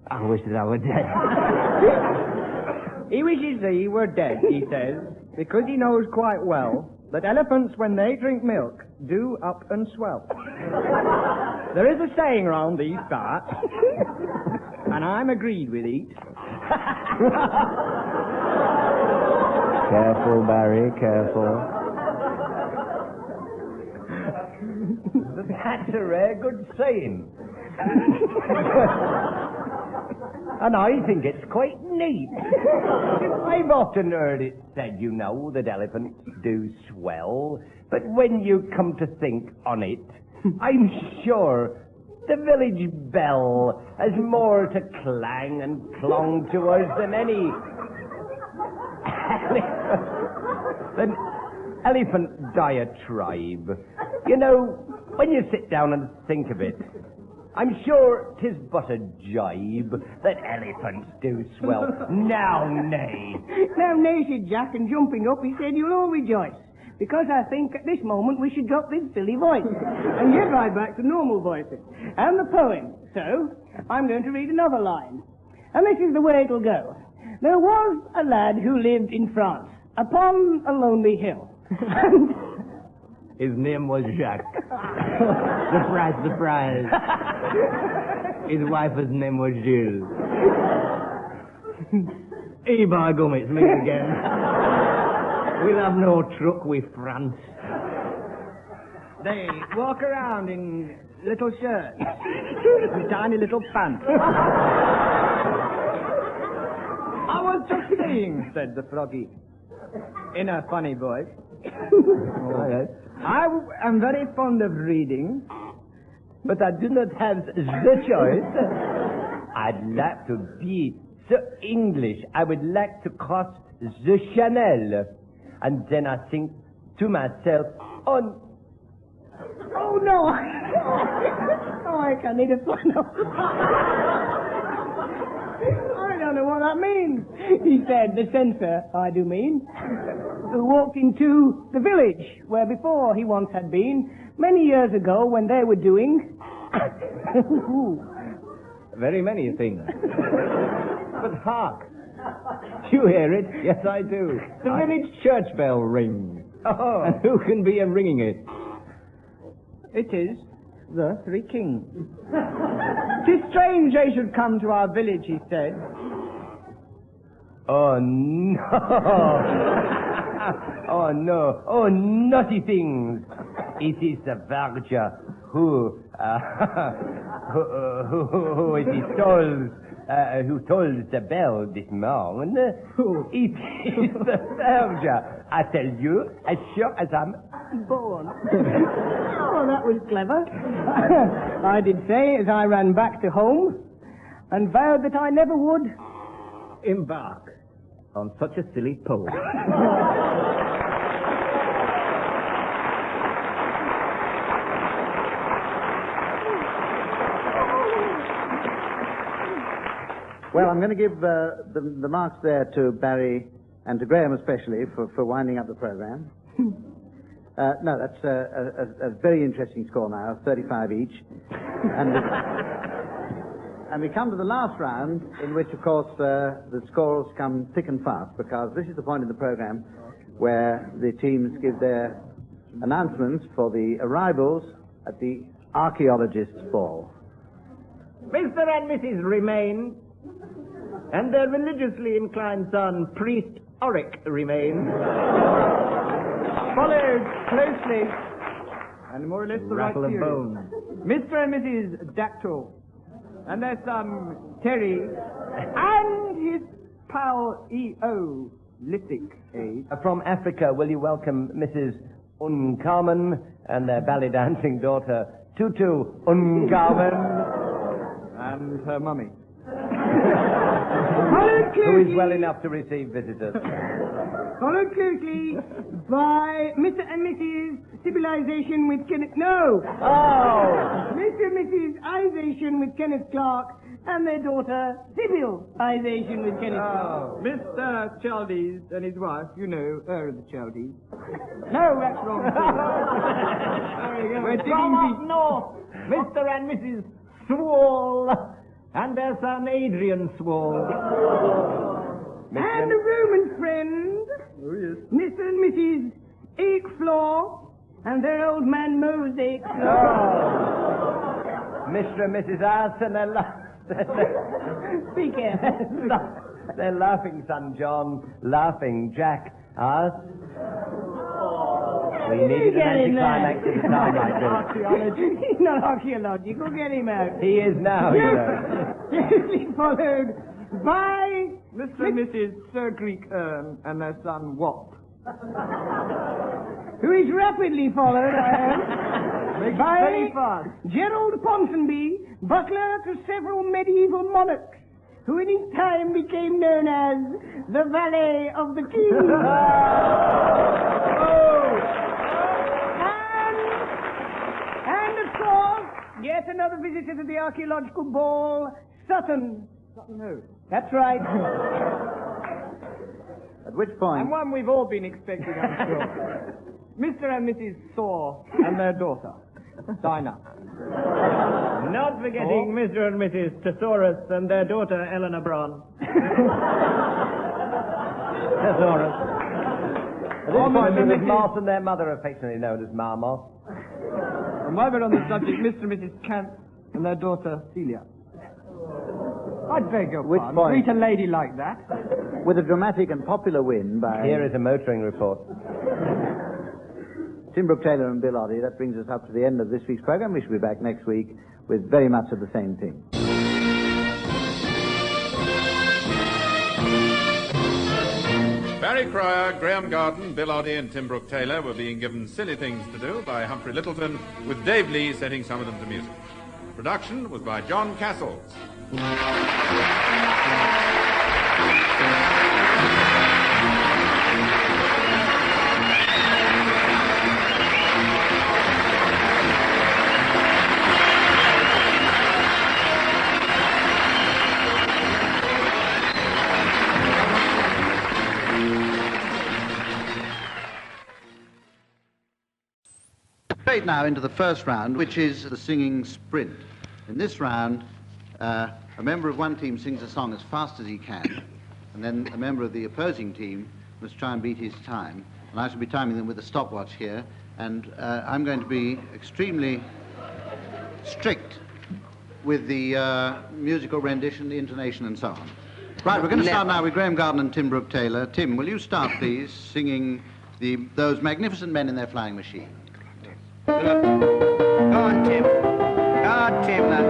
I wish that I were dead.
He wishes that he were dead, he says, because he knows quite well that elephants, when they drink milk, do up and swell. There is a saying round these parts, and I'm agreed with it.
Careful, Barry, careful. That's a rare good saying. And I think it's quite neat. I've often heard it said, you know, that elephants do swell, but when you come to think on it, I'm sure the village bell has more to clang and clong to us than any elephant diatribe. You know, when you sit down and think of it, I'm sure 'tis but a jibe that elephants do swell. Now, nay.
Now, nay, said Jack, and jumping up, he said, you'll all rejoice, because I think at this moment we should drop this silly voice and get right back to normal voices. And the poem. So, I'm going to read another line. And this is the way it'll go. There was a lad who lived in France, upon a lonely hill. And
his name was Jacques. Surprise, surprise. His wife's name was Jill. Hey, by gum, it's me again. We'll have no truck with France.
They walk around in little shirts and tiny little pants. I was just saying, said the froggy, in a funny voice. I am very fond of reading, but I do not have the choice.
I'd like to be so English. I would like to cross the Channel. And then I think to myself, oh no.
oh, I can't need a flannel. I don't know what that means. He said, the censor, I do mean, who walked into the village where before he once had been, many years ago when they were doing...
Very many things. But hark! You hear it? Yes, I do. The village church bell rings. Oh. And who can be ringing it?
It is the Three Kings. 'Tis strange they should come to our village, he said.
Oh, no. Oh, no. Oh, naughty things. It is the Verger who told the bell this morning. It is the Verger. I tell you, as sure as I'm born.
Oh, that was clever. I did say as I ran back to home and vowed that I never would
embark on such a silly poem.
Well, I'm going to give the marks there to Barry and to Graeme especially for winding up the program. No, that's a very interesting score now, 35 each. And we come to the last round, in which, of course, the scores come thick and fast, because this is the point in the program where the teams give their announcements for the arrivals at the archaeologists' ball.
Mr and Mrs Remain, and their religiously inclined son, Priest Oric Remain, followed closely, and more or less the
Rattle
right
of
period,
bones.
Mr and Mrs Dactyl, and their son, Terry, and his pal E.O., Lithic Aid.
From Africa, will you welcome Mrs. Uncarmen and their ballet dancing daughter, Tutu Uncarmen,
And her mummy.
who is well enough to receive visitors.
Followed closely by Mr and Mrs Civilization with Kenneth... No!
Oh!
Mr and Mrs Ization with Kenneth Clark and their daughter, Civilization with Kenneth Clark.
Mr Chaldees and his wife, you know, her of the Chaldees. No, that's wrong. We're digging deep.
North, Mr. and Mrs. Swall, and their son Adrian Swall.
And a Roman friend, Mr and Mrs Akeflaw, and their old man Mosaic.
Mr. and Mrs. Arts and their
Be careful.
their laughing son John, laughing Jack Arts. We needed an anticlimax at a time like this.
Archaeology. He's not archaeological. Get him out.
He is now, you know.
Closely followed by
Mr and Mrs Sir Greek Ern and their son Wat.
who is rapidly followed, I am, by
very fast.
Gerald Ponsonby, butler to several medieval monarchs, who in his time became known as the Valet of the King. And of course, yet another visitor to the archaeological ball, Sutton.
Sutton who?
That's right.
At which point...
And one we've all been expecting, I'm sure. Mr and Mrs Saw and their daughter, Dinah. Not forgetting Mr and Mrs Thesaurus and their daughter, Eleanor Braun.
Thesaurus. At this
Oh,
point,
Mr.
Mrs. Moss and their mother, affectionately known as Ma Moss.
And while we're on the subject, Mr and Mrs Kant and their daughter, Celia. I beg your
Which
pardon.
point?
Treat a lady like that.
With a dramatic and popular win by
Here is a motoring report.
Tim Brooke Taylor and Bill Oddie, that brings us up to the end of this week's program. We shall be back next week with very much of the same thing.
Barry Cryer, Graeme Garden, Bill Oddie and Tim Brooke Taylor were being given silly things to do by Humphrey Littleton, with Dave Lee setting some of them to music. Production was by John Castles.
Straight now into the first round, which is the singing sprint. In this round, a member of one team sings a song as fast as he can, and then a member of the opposing team must try and beat his time. And I shall be timing them with a stopwatch here, and I'm going to be extremely strict with the musical rendition, the intonation, and so on. Right, we're going to start now with Graeme Garden and Tim Brooke Taylor. Tim, will you start, please, singing those magnificent men in their flying machine?
Go on, Tim. Go on, Tim, now.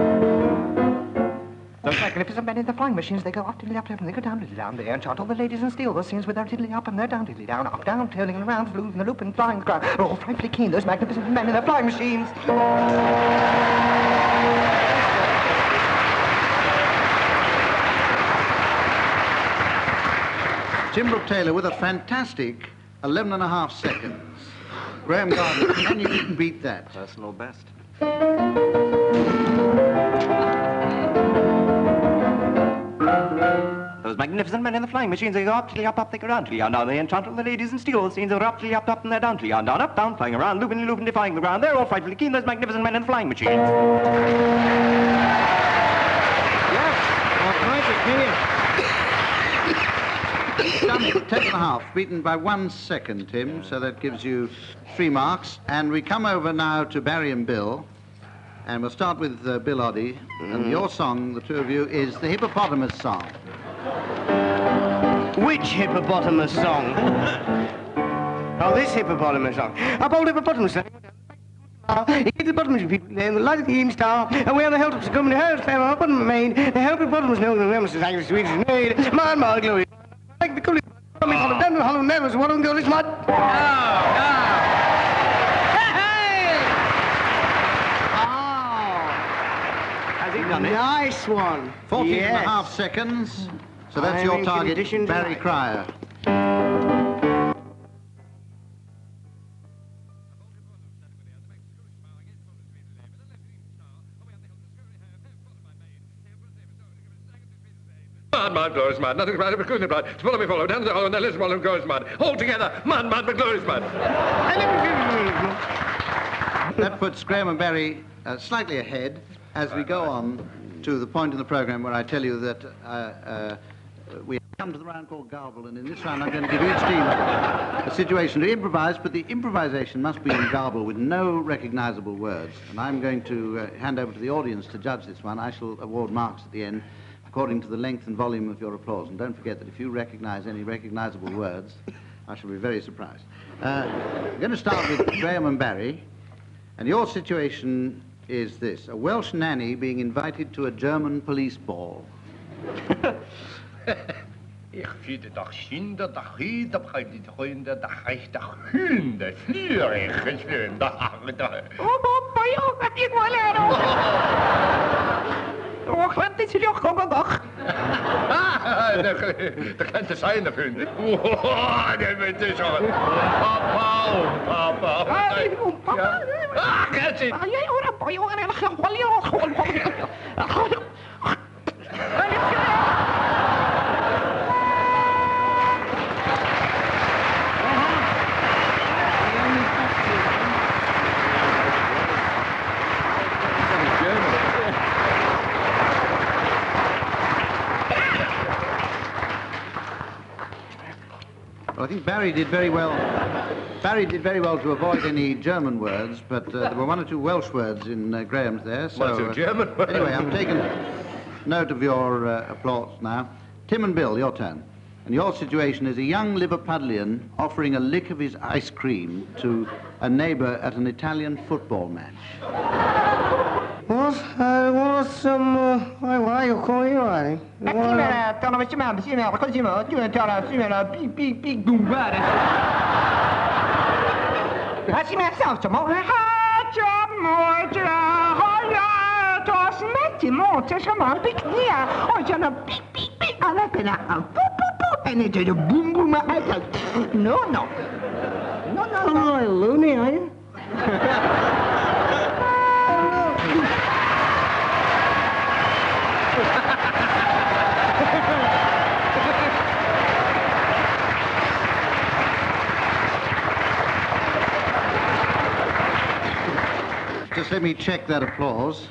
Those magnificent men in the flying machines, they go up, tiddly up, and they go down, tiddly down. They enchant all the ladies and steal the scenes with their tiddly up and their down, tiddly down, up, down, turning around, losing the loop and flying the ground. They're all frightfully keen, those magnificent men in their flying machines.
Tim Brooke Taylor with a fantastic 11.5 seconds. Graeme Garden, can you beat that?
Personal best. Those
those magnificent men in the flying machines, they go up, they go down, down, down, they enchant all the ladies and steal the scenes, they go up, and they're down, down, up, down, flying around, looping, defying the ground. They're all frightfully keen, those magnificent men in the flying machines.
Yes, all right, 10.5, beaten by 1 second, Tim, so that gives you 3 marks. And we come over now to Barry and Bill, and we'll start with Bill Oddie, and your song, the two of you, is the hippopotamus song.
Which hippopotamus song? Oh, this hippopotamus song. Up old hippopotamus song. He gave the hippopotamus people the light of the evening star, and where the helltops come to hell, stand up on the main, the hippopotamus know the reminiscence like the sweet is made. My glory. Like the coolie, coming from the down the hollow nevers, what on girl is mud. Nice one.
14.5 seconds. So that's your target, Barry Cryer.
Mad, glorious mad. Nothing's mad, but glorious mad. Follow me, follow. Down to the hollow, and then listen while glorious mad. All together. Mad, but glorious mad.
That puts Graeme and Barry slightly ahead as we go on to the point in the programme where I tell you that we come to the round called Garble, and in this round I'm going to give each team a situation to improvise, but the improvisation must be in Garble with no recognisable words. And I'm going to hand over to the audience to judge this one. I shall award marks at the end according to the length and volume of your applause. And don't forget that if you recognise any recognisable words, I shall be very surprised. We're going to start with Graeme and Barry, and your situation is this: a Welsh nanny being invited to a German police ball.
Ich fiede doch Kinder, doch Hiede, die Hunde, doch Recht, doch Hunde, Flüre, schön, doch Arde. Oh, boy, oh, was ich mal lernen. Oh, klemmt es sich auch, komm doch. Da könnte es sein, der Hunde. Oh, der wird es schon. Papa, oh, Papa. Papa. Ah, kennst du? Ah, ja, oder, boy, oh, eine
Well, I think Barry did very well. Barry did very well to avoid any German words, but there were 1 or 2 Welsh words in Graham's there. So,
1 or 2 German words.
Anyway, I'm taking note of your applause now. Tim and Bill, your turn. And your situation is a young Liverpudlian offering a lick of his ice cream to a neighbour at an Italian football match.
Why are you calling here? No. No, loony, are you?
Just let me check that applause,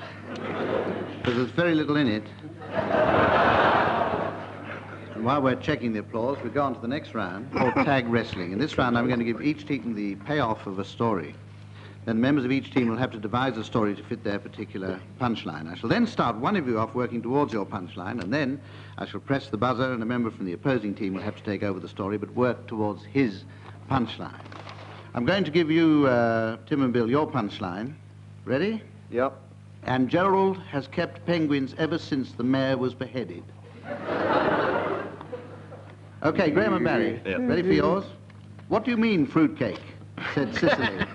because there's very little in it. And while we're checking the applause, we go on to the next round, called tag wrestling. In this round, I'm going to give each team the payoff of a story. Then members of each team will have to devise a story to fit their particular punchline. I shall then start one of you off working towards your punchline, and then I shall press the buzzer, and a member from the opposing team will have to take over the story, but work towards his punchline. I'm going to give you, Tim and Bill, your punchline. Ready?
Yep.
And Gerald has kept penguins ever since the mayor was beheaded. Okay, Graeme and Barry, ready for yours? What do you mean, fruitcake? Said Cicely.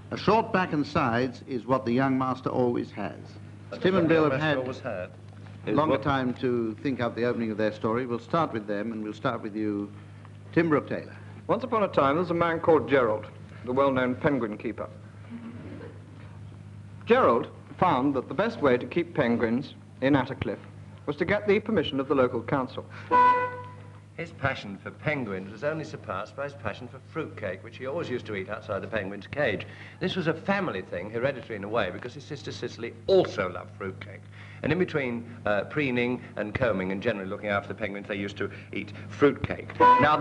A short back and sides is what the young master always has. Tim and Bill have had longer time to think up the opening of their story. We'll start with them, and we'll start with you, Tim Brooke-Taylor.
Once upon a time, there was a man called Gerald, the well-known penguin keeper. Gerald found that the best way to keep penguins in Attercliffe was to get the permission of the local council.
His passion for penguins was only surpassed by his passion for fruitcake, which he always used to eat outside the penguin's cage. This was a family thing, hereditary in a way, because his sister Cicely also loved fruitcake. And in between preening and combing and generally looking after the penguins, they used to eat fruitcake. Now,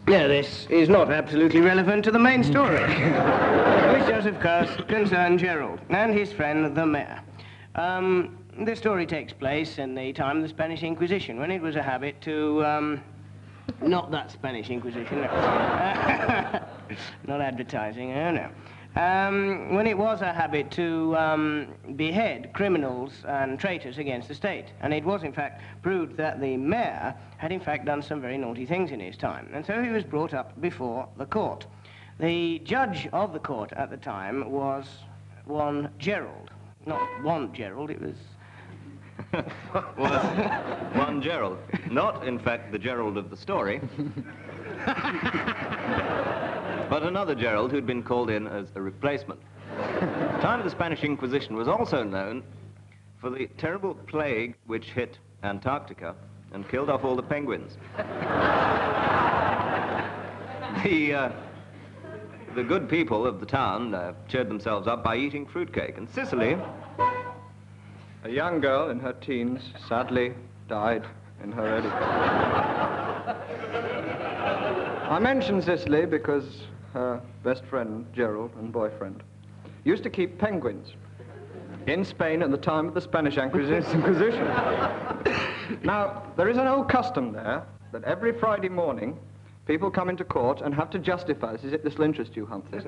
this is not absolutely relevant to the main story, which does, of course, concern Gerald and his friend, the mayor. This story takes place in the time of the Spanish Inquisition, when it was a habit to, not that Spanish Inquisition, no. Not advertising, oh no. When it was a habit to behead criminals and traitors against the state. And it was, in fact, proved that the mayor had, in fact, done some very naughty things in his time. And so he was brought up before the court. The judge of the court at the time was one Gerald. Not one Gerald, it was...
One Gerald. Not, in fact, the Gerald of the story, but another Gerald who'd been called in as a replacement. The time of the Spanish Inquisition was also known for the terrible plague which hit Antarctica and killed off all the penguins. The good people of the town cheered themselves up by eating fruitcake, and Cicely...
A young girl in her teens sadly died in her early... I mention Cicely because her best friend, Gerald, and boyfriend, used to keep penguins in Spain at the time of the Spanish Inquisition. Now, there is an old custom there that every Friday morning people come into court and have to justify this. This will interest you, Humphreys.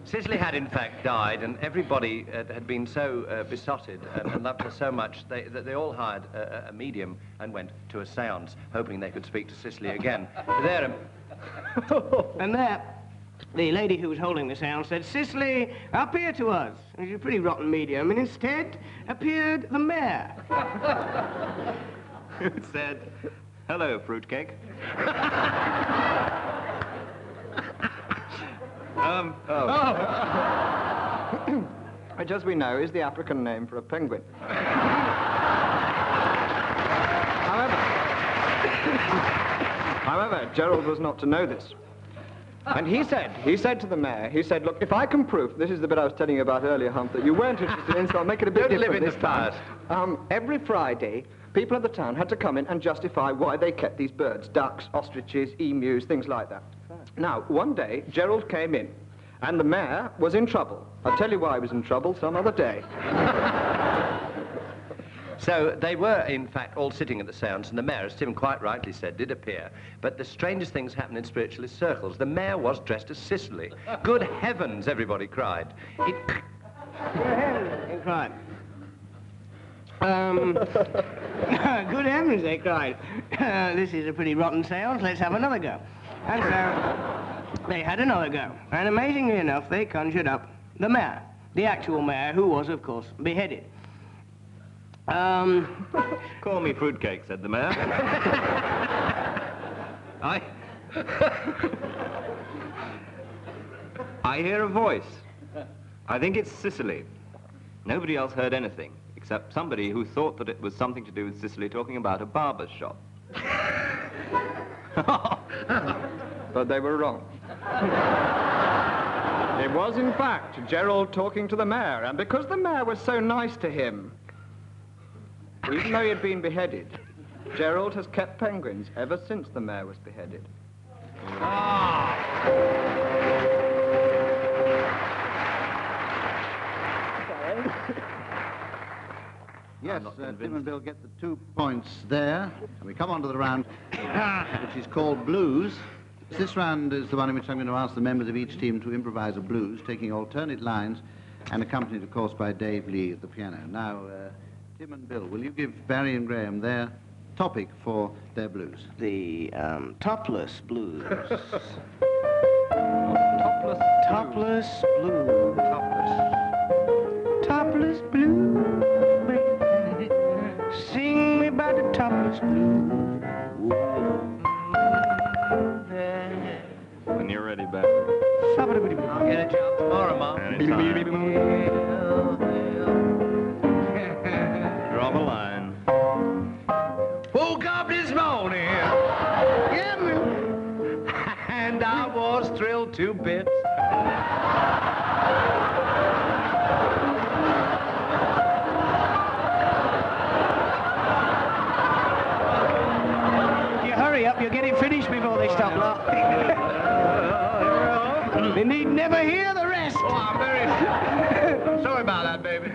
Cicely had, in fact, died, and everybody had been so besotted and loved her so much that they all hired a medium and went to a séance, hoping they could speak to Cicely again.
And there, the lady who was holding the séance said, "Cicely, appear to us." And she's a pretty rotten medium, and instead appeared the mayor.
Who said, "Hello, fruitcake."
Which, as we know, is the African name for a penguin. However, Gerald was not to know this. And he said to the mayor, he said, "Look, if I can prove," this is the bit I was telling you about earlier, Hump, that you weren't interested in, so I'll make it a bit different this time. Every Friday, people of the town had to come in and justify why they kept these birds, ducks, ostriches, emus, things like that. Now, one day, Gerald came in, and the mayor was in trouble. I'll tell you why he was in trouble some other day.
So they were, in fact, all sitting at the séance, and the mayor, as Tim quite rightly said, did appear. But the strangest things happened in spiritualist circles. The mayor was dressed as Cicely. Good heavens, everybody cried.
Good heavens, they cried. Good heavens, they cried. This is a pretty rotten séance, let's have another go. And so they had another go. And amazingly enough, they conjured up the mayor, the actual mayor, who was, of course, beheaded.
Call me fruitcake, said the mayor. I hear a voice. I think it's Cicely. Nobody else heard anything, except somebody who thought that it was something to do with Cicely talking about a barber's shop.
But they were wrong. It was, in fact, Gerald talking to the mayor, and because the mayor was so nice to him, even though he had been beheaded, Gerald has kept penguins ever since the mayor was beheaded.
Yes, Tim and Bill get the 2 points there. And we come on to the round, which is called Blues. This round is the one in which I'm going to ask the members of each team to improvise a blues, taking alternate lines and accompanied, of course, by Dave Lee at the piano. Now, Tim and Bill, will you give Barry and Graeme their topic for their blues?
The topless blues.
Topless
blues. Topless blues. Sing me about the topless blues.
When you're ready, Barry.
I'll
get a job tomorrow, Mom. Drop a line.
Woke up this morning.
Yeah, man.
And I was thrilled to bits.
You hurry up, you'll get it finished before they stop laughing. They need never hear the rest.
Oh, I'm very sorry about that, baby.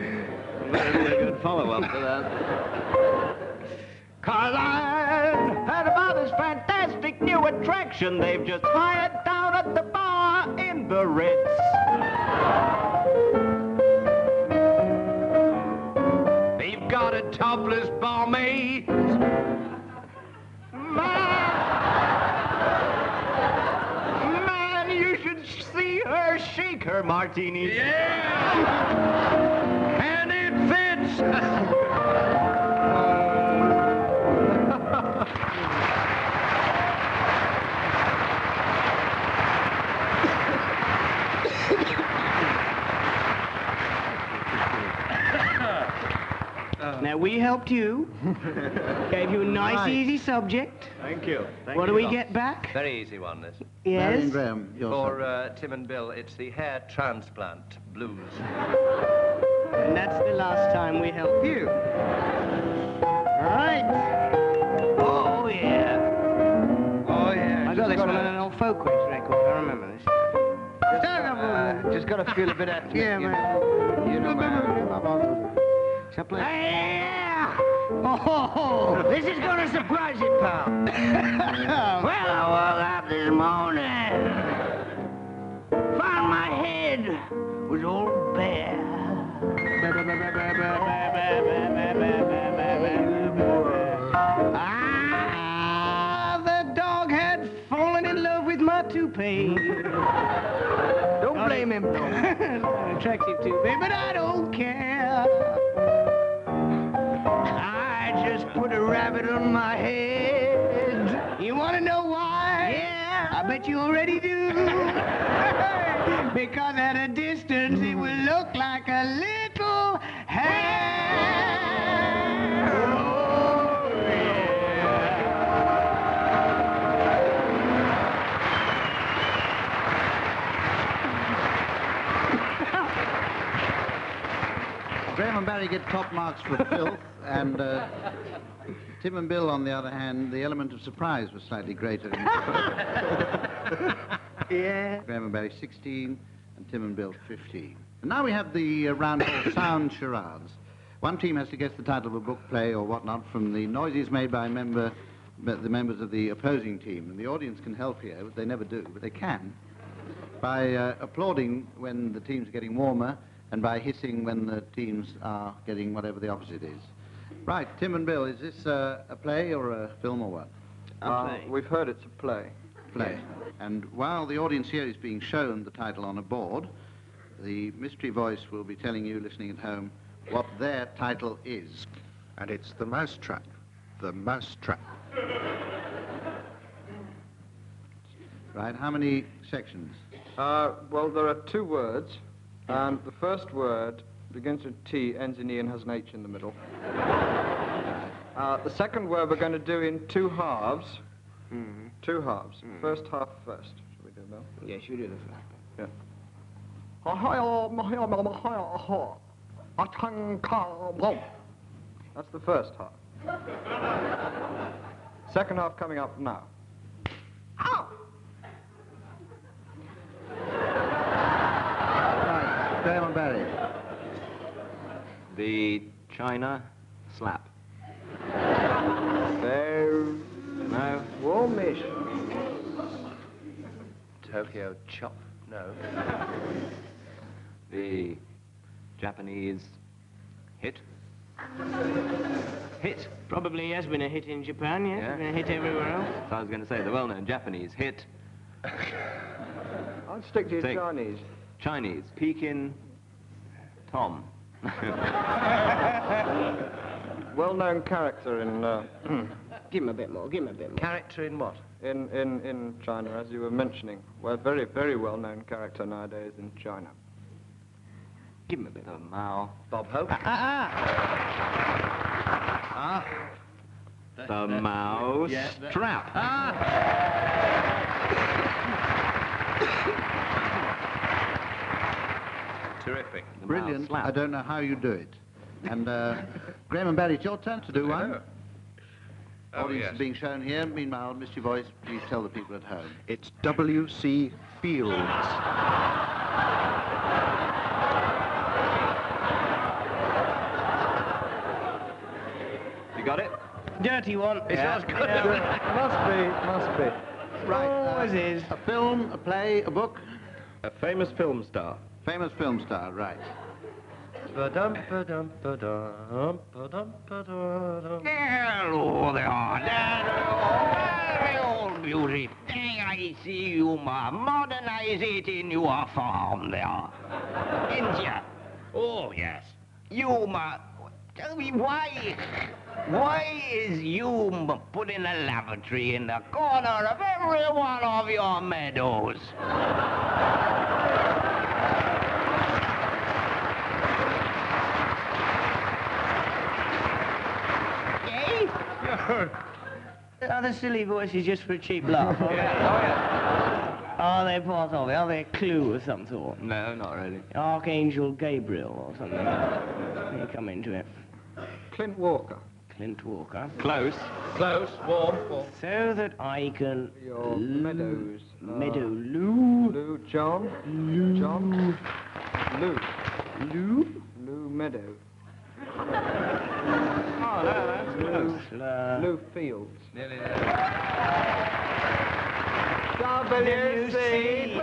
Very good follow-up to that.
Caroline heard about this fantastic new attraction they've just hired down at the bar in the Ritz. They've got a topless barmaid. Man, you should see her shake her martini. Yeah! And it fits.
Now, we helped you. Gave you a nice,
Right.
easy subject.
Thank you.
What do we get back?
Very easy one, this.
Yes?
Barry and Graeme, your
For Tim and Bill, it's the hair transplant blues.
And that's the last time we help you. Right. Oh, yeah.
Oh, yeah.
I got this one on an old Folkways record. I remember this.
Just got to feel a bit ethnic.
Yeah,
you
man.
know. You know, man.
Shall I play? Yeah! Oh, this is gonna surprise you, pal. Well, I woke up this morning. Found my head was all bare. Ah, the dog had fallen in love with my toupee. Don't blame him, though. Attractive toupee, but I don't care. I just put a rabbit on my head. You want to know why? Yeah. I bet you already do. Because at a distance it will look like a little hair. Oh,
Graeme and Barry get top marks for filth, and Tim and Bill, on the other hand, the element of surprise was slightly greater.
Yeah.
Graeme and Barry 16, and Tim and Bill 15. And now we have the round called sound charades. One team has to guess the title of a book, play, or whatnot from the noises made by the members of the opposing team. And the audience can help here, but they never do, but they can, by applauding when the teams are getting warmer, and by hissing when the teams are getting whatever the opposite is. Right, Tim and Bill, is this a play or a film or what?
We've heard it's a play.
Play. And while the audience here is being shown the title on a board, the mystery voice will be telling you, listening at home, what their title is.
And it's The Mousetrap. The Mousetrap.
Right, how many sections?
Well, there are two words, and the first word begins with T, ends in E, and has an H in the middle. The second word we're going to do in two halves. Mm-hmm. Two halves. First half first. Shall we do that?
Yes, you do the first.
Yeah. That's the first half. Second half coming up now.
Right, Graeme and Barry.
The China slap.
No. Warmish.
Tokyo chop. No. The Japanese hit. Hit.
Probably has been a hit in Japan, yes?
Yeah.
Been a hit everywhere else.
So I was going to say the well-known Japanese hit.
I'd stick to your
Take
Chinese.
Chinese. Pekin Tom.
Well-known character in...
Give him a bit more, give him a bit more.
Character in what?
In China, as you were mentioning. Well, very, very well-known character nowadays in China.
Give him a bit of a mow.
Bob Hope.
The mouse trap.
Terrific.
Brilliant. I don't know how you do it. And Graeme and Barry, it's your turn to do one. Audience is being shown here. Meanwhile, Mr. Voice, please tell the people at home.
It's W.C. Fields.
You got it?
Dirty one.
It's not good.
Must be.
Right.
Always is.
A film, a play, a book?
A famous film star.
Famous film star, right.
Hello there, very old beauty. I see you modernize it in your farm there. Didn't ya? Oh, yes. You tell me why is you putting a lavatory in the corner of every one of your meadows? Are the silly voices just for a cheap laugh? Are they part of it? Are they a clue of some sort?
No, not really.
Archangel Gabriel or something. You come into it.
Clint Walker.
Clint Walker.
Close.
Close. Warm.
So that I can...
Your meadows.
Meadow Lou.
Lou John.
Lou.
John. Lou.
Lou?
Lou Meadow.
Oh, no, that's close.
Lou Fields.
Nearly there.
W.C.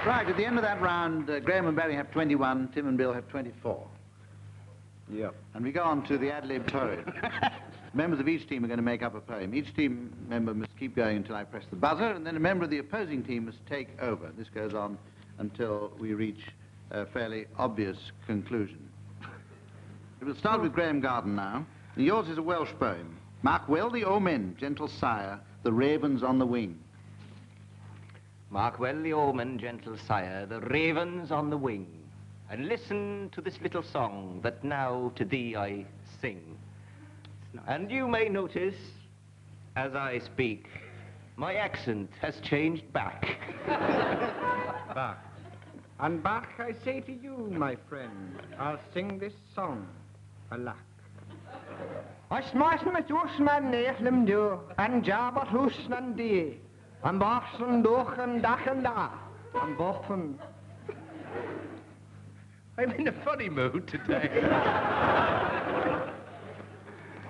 Right, at the end of that round, Graeme and Barry have 21, Tim and Bill have 24.
Yep.
And we go on to the ad lib poem. Members of each team are going to make up a poem. Each team member must keep going until I press the buzzer, and then a member of the opposing team must take over. This goes on until we reach a fairly obvious conclusion. We will start with Graeme Garden now. Yours is a Welsh poem. Mark well the omen, gentle sire, the ravens on the wing.
Mark well the omen, gentle sire, the ravens on the wing, and listen to this little song that now to thee I sing. And you may notice, as I speak, my accent has changed back.
Back. And back I say to you, my friend, I'll sing this song, alack. I smite met Usman neeflim do, and jabat husnan dee, and barsen doch and dach and da, and boffen.
I'm in a funny mood today.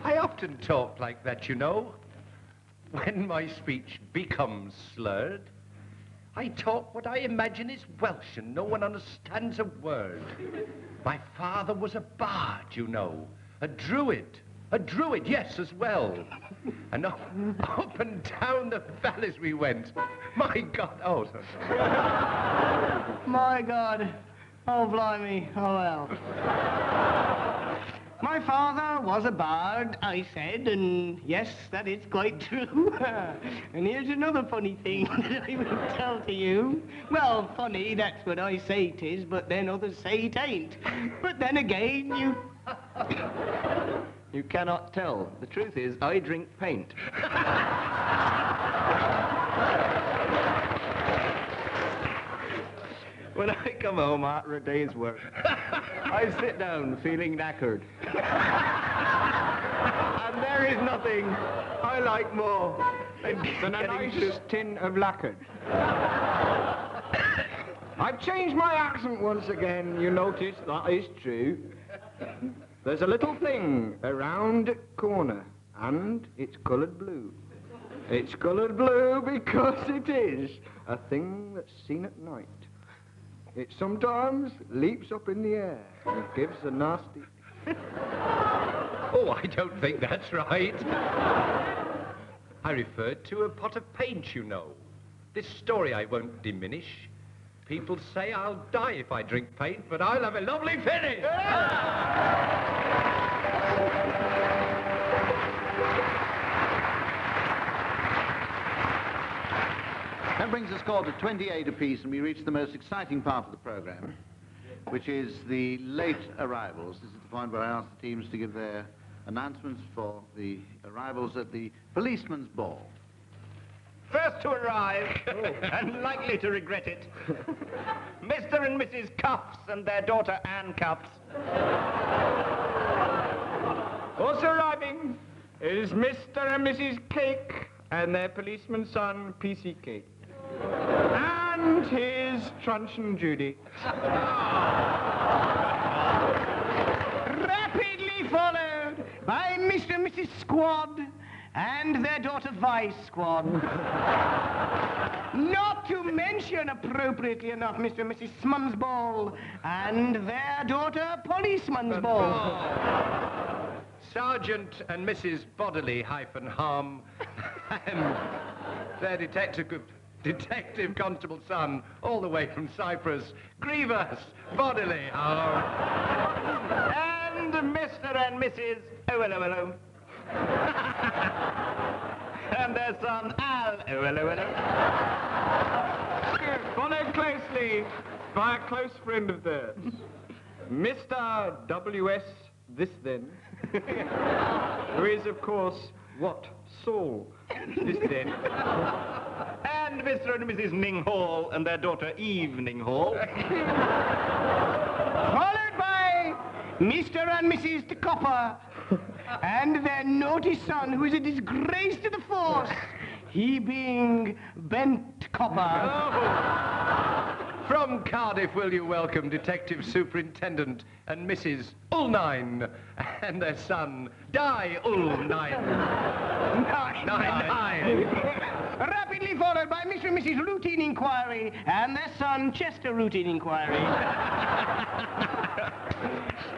I often talk like that, you know. When my speech becomes slurred, I talk what I imagine is Welsh and no one understands a word. My father was a bard, you know, a druid, yes, as well. And up and down the valleys we went. My God, oh, sorry.
My God. Oh, blimey. Oh, well. My father was a bard, I said, and yes, that is quite true. And here's another funny thing that I will tell to you. Well, funny, that's what I say it is, but then others say it ain't. But then again, you...
You cannot tell. The truth is, I drink paint. When I come home after a day's work, I sit down feeling knackered. And there is nothing I like more
than a nice tin of lacquered. I've changed my accent once again, you notice, that is true. There's a little thing around the corner, and it's coloured blue. It's coloured blue because it is a thing that's seen at night. It sometimes leaps up in the air and gives a nasty...
Oh, I don't think that's right. I referred to a pot of paint, you know. This story I won't diminish. People say I'll die if I drink paint, but I'll have a lovely finish.
scored at 28 apiece, and we reach the most exciting part of the programme, which is the late arrivals. This is the point where I ask the teams to give their announcements for the arrivals at the policeman's ball.
First to arrive, and likely to regret it, Mr and Mrs Cuffs and their daughter Anne Cuffs.
Also arriving is Mr and Mrs Cake and their policeman son, PC Cake. And his truncheon Judy.
Rapidly followed by Mr and Mrs Squad and their daughter Vice Squad. Not to mention, appropriately enough, Mr and Mrs Smum's Ball and their daughter Policeman's Ball.
Sergeant and Mrs Bodily-Harm and their detective constable son, all the way from Cyprus, Grievous Bodily-Harm.
And Mr and Mrs Hello. And their son Al Hello.
Followed closely by a close friend of theirs, Mr W.S. This Then, who is, of course, what? Saul This Then.
And Mr and Mrs Ning Hall and their daughter Evening Hall.
Followed by Mr and Mrs de Copper and their naughty son, who is a disgrace to the force, he being Bent Copper.
From Cardiff, will you welcome Detective Superintendent and Mrs Ulnine and their son, Di Ulnine. Nine.
Rapidly followed by Mr and Mrs Routine Inquiry and their son, Chester Routine Inquiry.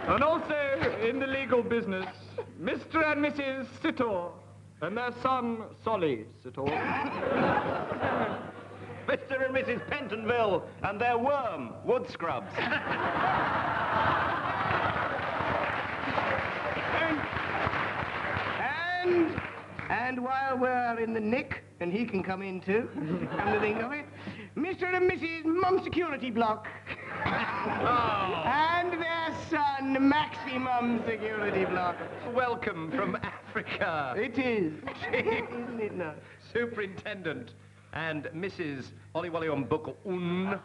And also, in the legal business, Mr and Mrs Sitor and their son, Solly Sitor.
Mr and Mrs Pentonville and their worm, Wood Scrubs.
And while we're in the nick, and he can come in too, come to think of it, Mr and Mrs Mum Security Block. And their son, Maximum Security Block.
Welcome from Africa.
It is. Isn't it now?
Superintendent and Mrs Olliwally on Book and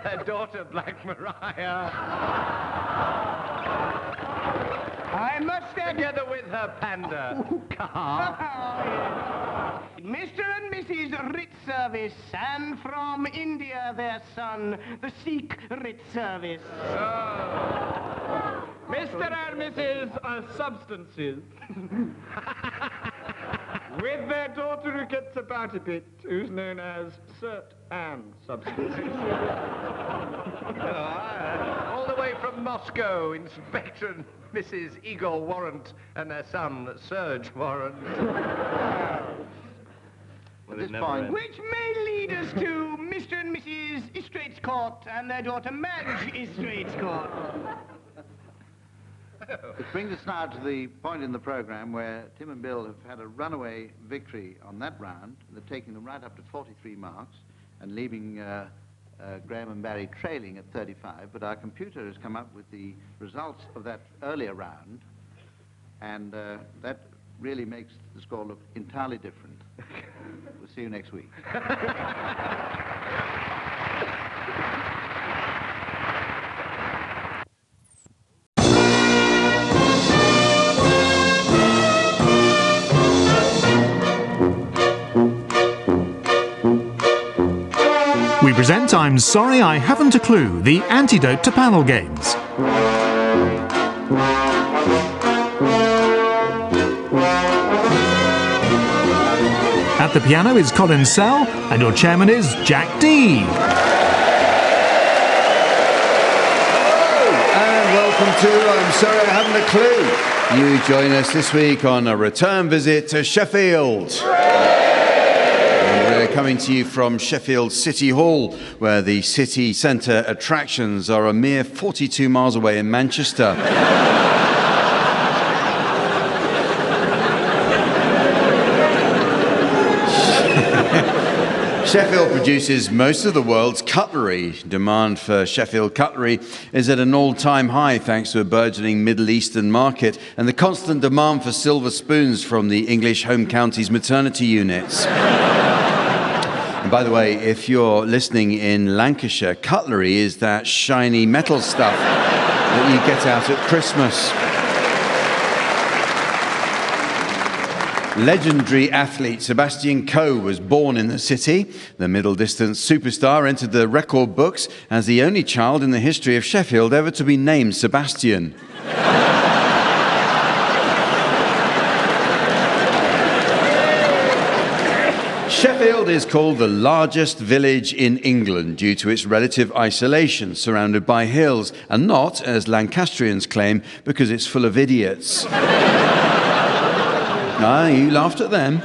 their daughter Black Mariah.
I must add...
Together with her panda car.
Mr and Mrs Rit Service, and from India their son, the Sikh Rit Service.
Mr and Mrs Substances. With their daughter who gets about a bit, who's known as Cert and Substances.
All the way from Moscow, Inspector and Mrs Igor Warrant and their son, Serge Warrant.
At this point...
Which may lead us to Mr and Mrs Estrates Court and their daughter Madge Estrates Court.
It brings us now to the point in the programme where Tim and Bill have had a runaway victory on that round. They're taking them right up to 43 marks and leaving Graeme and Barry trailing at 35. But our computer has come up with the results of that earlier round, and that really makes the score look entirely different. We'll see you next week.
We present I'm Sorry I Haven't a Clue, the antidote to panel games. At the piano is Colin Sell, and your chairman is Jack D.
And welcome to I'm Sorry I Haven't a Clue. You join us this week on a return visit to Sheffield. We're coming to you from Sheffield City Hall, where the city centre attractions are a mere 42 miles away in Manchester. Sheffield produces most of the world's cutlery. Demand for Sheffield cutlery is at an all-time high thanks to a burgeoning Middle Eastern market and the constant demand for silver spoons from the English home counties maternity units. And by the way, if you're listening in Lancashire, cutlery is that shiny metal stuff that you get out at Christmas. Legendary athlete Sebastian Coe was born in the city. The middle-distance superstar entered the record books as the only child in the history of Sheffield ever to be named Sebastian. Sheffield is called the largest village in England due to its relative isolation, surrounded by hills, and not, as Lancastrians claim, because it's full of idiots. Ah, you laughed at them.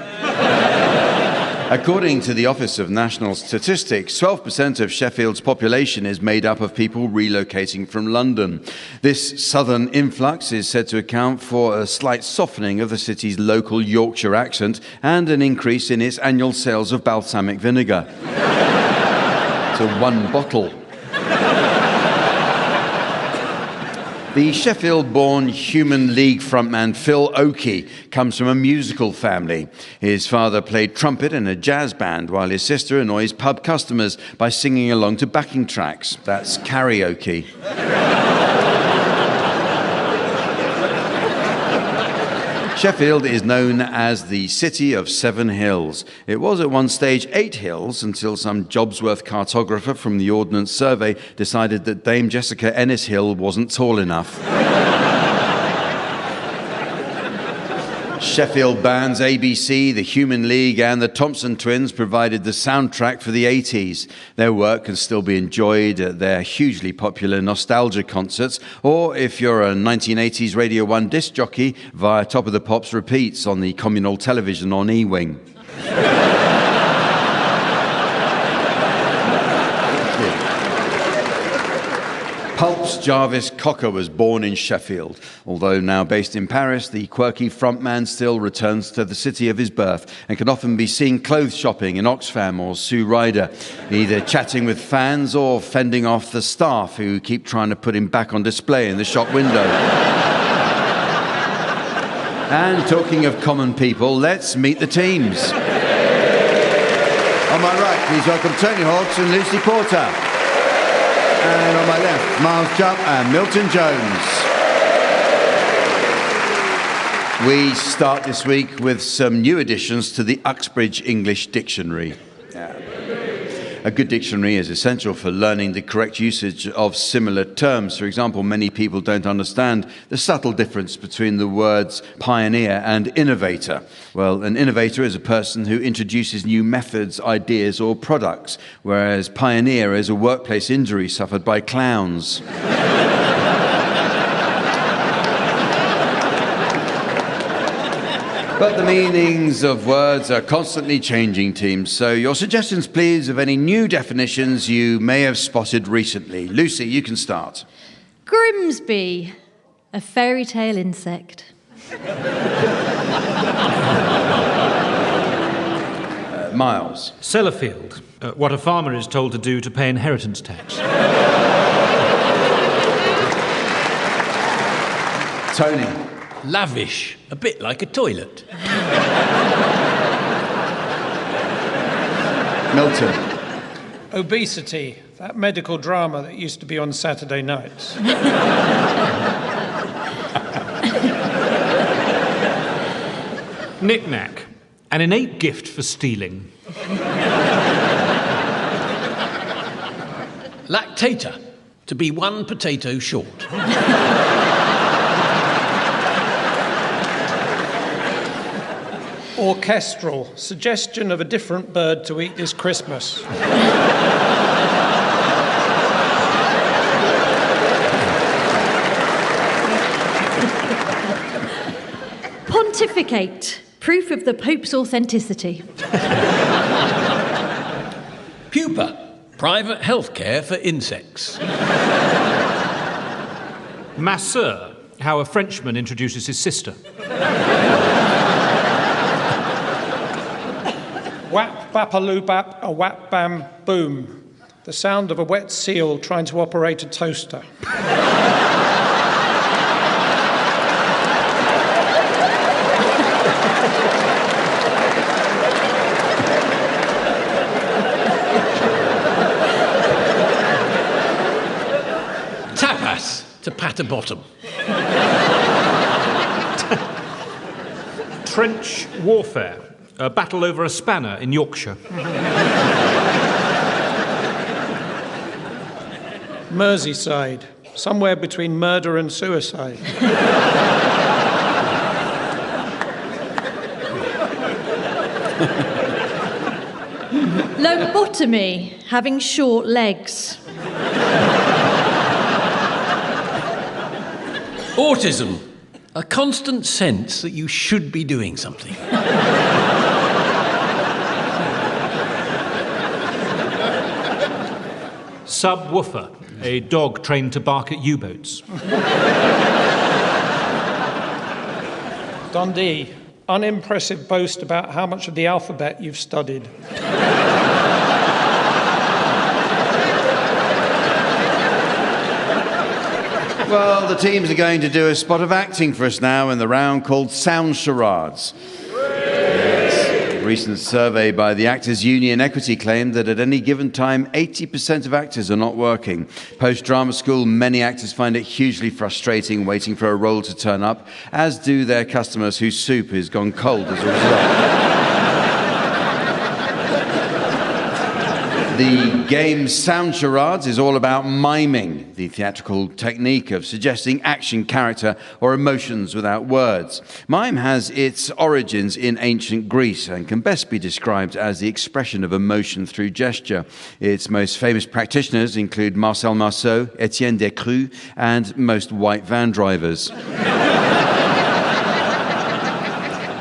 According to the Office of National Statistics, 12% of Sheffield's population is made up of people relocating from London. This southern influx is said to account for a slight softening of the city's local Yorkshire accent and an increase in its annual sales of balsamic vinegar. To 1 bottle. The Sheffield-born Human League frontman Phil Oakey comes from a musical family. His father played trumpet in a jazz band, while his sister annoys pub customers by singing along to backing tracks. That's karaoke. Sheffield is known as the City of 7 Hills. It was at one stage 8 hills until some Jobsworth cartographer from the Ordnance Survey decided that Dame Jessica Ennis Hill wasn't tall enough. Sheffield bands ABC, the Human League and the Thompson Twins provided the soundtrack for the 80s. Their work can still be enjoyed at their hugely popular nostalgia concerts, or if you're a 1980s Radio 1 disc jockey, via Top of the Pops repeats on the communal television on E-Wing. Pulp's Jarvis Cocker was born in Sheffield. Although now based in Paris, the quirky frontman still returns to the city of his birth and can often be seen clothes shopping in Oxfam or Sue Ryder, either chatting with fans or fending off the staff who keep trying to put him back on display in the shop window. And talking of common people, let's meet the teams. On my right, please welcome Tony Hawks and Lucy Porter. And on my left, Miles Jupp and Milton Jones. We start this week with some new additions to the Uxbridge English Dictionary. A good dictionary is essential for learning the correct usage of similar terms. For example, many people don't understand the subtle difference between the words pioneer and innovator. Well, an innovator is a person who introduces new methods, ideas, or products, whereas pioneer is a workplace injury suffered by clowns. But the meanings of words are constantly changing, teams, so your suggestions, please, of any new definitions you may have spotted recently. Lucy, you can start.
Grimsby, a fairy tale insect.
Miles.
Sellafield, what a farmer is told to do to pay inheritance tax.
Tony.
Lavish, a bit like a toilet.
Milton.
Obesity, that medical drama that used to be on Saturday nights.
Knick-knack, an innate gift for stealing.
Lactator, to be 1 potato short.
Orchestral, suggestion of a different bird to eat this Christmas.
Pontificate, proof of the Pope's authenticity.
Pupa, private healthcare for insects.
Masseur, how a Frenchman introduces his sister.
Whap, bapaloo, bap, a whap, bam, boom. The sound of a wet seal trying to operate a toaster.
Tapas, to pat a bottom.
Trench warfare. A battle over a spanner in Yorkshire.
Merseyside, somewhere between murder and suicide.
Lobotomy, having short legs.
Autism, a constant sense that you should be doing something.
Subwoofer, a dog trained to bark at U-boats.
Dundee, unimpressive boast about how much of the alphabet you've studied.
Well, the teams are going to do a spot of acting for us now in the round called Sound Charades. Yes. A recent survey by the Actors Union Equity claimed that at any given time, 80% of actors are not working. Post-drama school, many actors find it hugely frustrating waiting for a role to turn up, as do their customers whose soup has gone cold as a result. The game Sound Charades is all about miming, the theatrical technique of suggesting action, character, or emotions without words. Mime has its origins in ancient Greece and can best be described as the expression of emotion through gesture. Its most famous practitioners include Marcel Marceau, Etienne Descrues, and most white van drivers.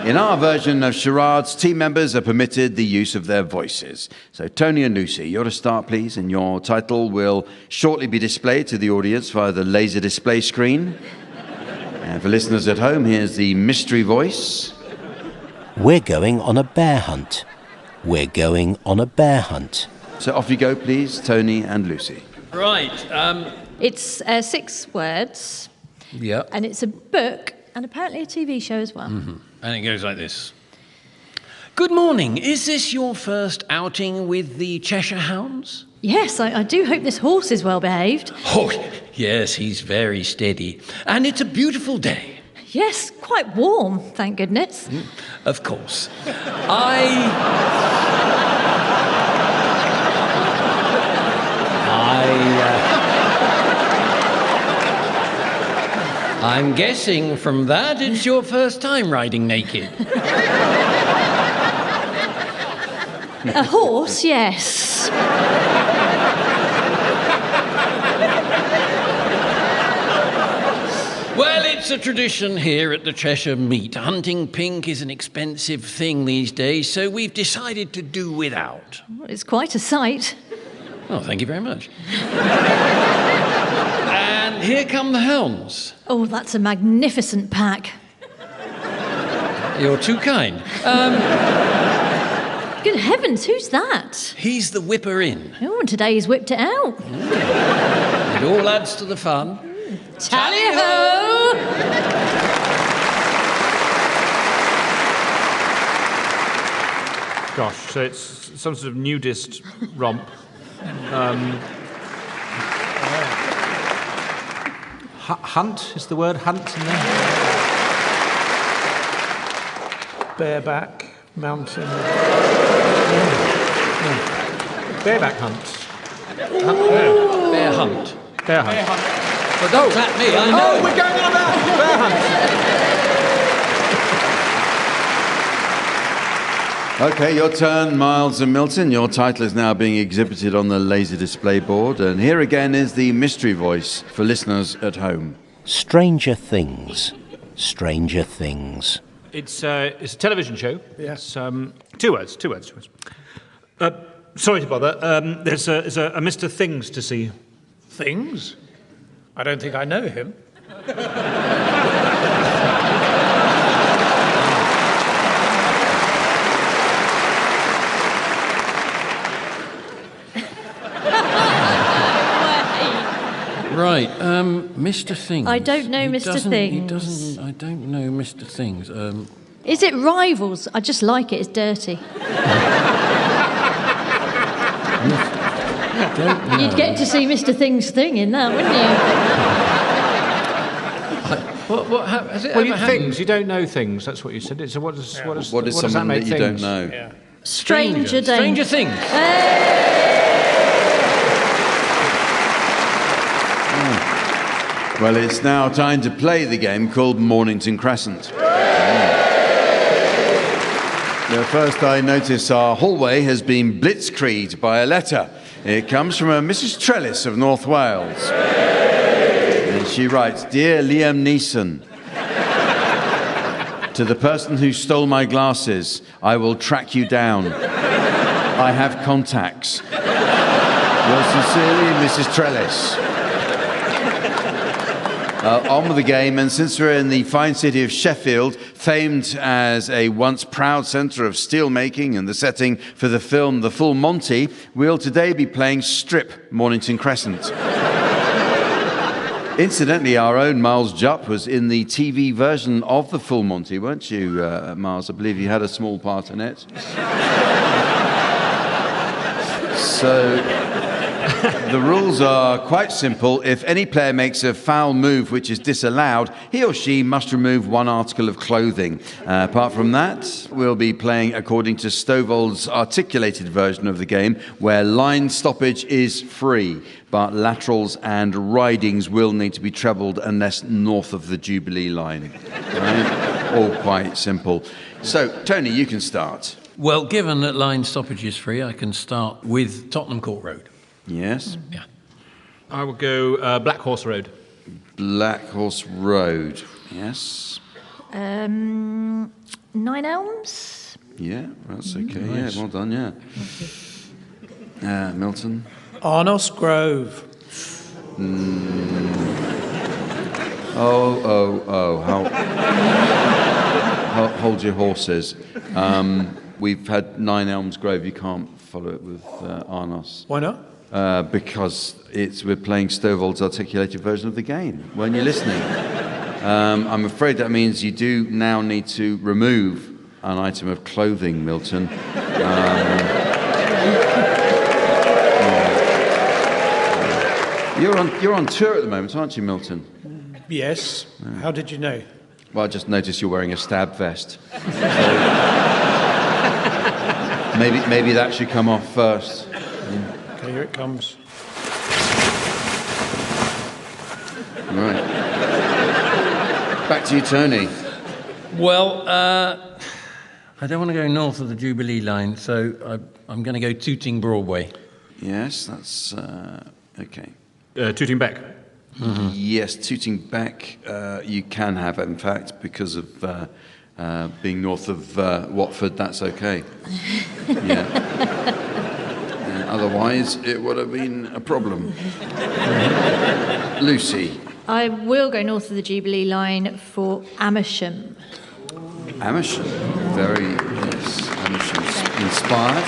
In our version of charades, team members are permitted the use of their voices. So Tony and Lucy, you're to start, please, and your title will shortly be displayed to the audience via the laser display screen. And for listeners at home, here's the mystery voice.
We're going on a bear hunt. We're going on a bear hunt.
So off you go, please, Tony and Lucy.
Right.
It's 6 words.
Yeah.
And it's a book and apparently a TV show as well.
Mm-hmm. And it goes like this. Good morning. Is this your first outing with the Cheshire Hounds?
Yes, I do hope this horse is well behaved.
Oh, yes, he's very steady. And it's a beautiful day.
Yes, quite warm, thank goodness.
Of course. I'm guessing from that it's your first time riding naked.
A horse, yes.
Well, it's a tradition here at the Cheshire Meet. Hunting pink is an expensive thing these days, so we've decided to do without.
It's quite a sight.
Oh, thank you very much. And here come the hounds.
Oh, that's a magnificent pack.
You're too kind.
Good heavens, who's that?
He's the whipper-in.
Oh, and today he's whipped it out.
It all adds to the fun.
Tally-ho!
Gosh, so it's some sort of nudist romp. Hunt is the word, hunt in there?
Bareback mountain.
Bareback hunt.
Bear hunt.
Bear hunt.
But don't clap me, I know.
Oh, we're going on about bear hunt.
Okay, your turn, Miles and Milton. Your title is now being exhibited on the laser display board. And here again is the mystery voice for listeners at home.
Stranger Things. Stranger Things.
It's a television show.
Yes.
It's 2 words. Sorry to bother. There's a Mr. Things to see.
Things? I don't think I know him.
Mr. Things.
I don't know Mr. Things.
I don't know Mr. Things.
Is it Rivals? I just like it. It's dirty. You'd get to see Mr. Things thing in that, wouldn't you?
What has it
Well,
ever
things. You don't know things. That's what you said. So what does
What is
does that
something
make
that you don't
things?
know?
Yeah.
Stranger Danger.
Stranger Things.
Well, it's now time to play the game called Mornington Crescent. Now, first I notice our hallway has been blitzkrieged by a letter. It comes from a Mrs Trellis of North Wales. And she writes, "Dear Liam Neeson, to the person who stole my glasses, I will track you down. I have contacts. Yours sincerely, Mrs Trellis." On with the game, and since we're in the fine city of Sheffield, famed as a once proud centre of steelmaking and the setting for the film The Full Monty, we'll today be playing Strip Mornington Crescent. Incidentally, our own Miles Jupp was in the TV version of The Full Monty, weren't you, Miles? I believe you had a small part in it. So... the rules are quite simple. If any player makes a foul move which is disallowed, he or she must remove one article of clothing. Apart from that, we'll be playing according to Stovall's articulated version of the game, where line stoppage is free, but laterals and ridings will need to be trebled unless north of the Jubilee line. Right? All quite simple. So, Tony, you can start.
Well, given that line stoppage is free, I can start with Tottenham Court Road.
Yes?
Yeah.
I will go Black Horse Road.
Black Horse Road. Yes.
9 Elms?
Yeah, that's okay.
Nice.
Yeah, well done, yeah. Milton?
Arnos Grove.
Hold your horses. We've had 9 Elms Grove. You can't follow it with Arnos.
Why not?
Because we're playing Stovall's articulated version of the game. Weren't you listening? I'm afraid that means you do now need to remove an item of clothing, Milton. You're on tour at the moment, aren't you, Milton?
Yes. How did you know?
Well, I just noticed you're wearing a stab vest. So maybe that should come off first.
Okay, here it comes.
Right. Back to you, Tony.
Well, I don't want to go north of the Jubilee line, so I'm going to go Tooting Broadway.
Yes, that's okay.
Tooting Beck.
Mm-hmm. Yes, Tooting Beck. You can have it, in fact, because of being north of Watford. That's okay. Yeah. Otherwise, it would have been a problem. Lucy.
I will go north of the Jubilee line for Amersham.
Amersham. Very, yes. Amersham. Inspired.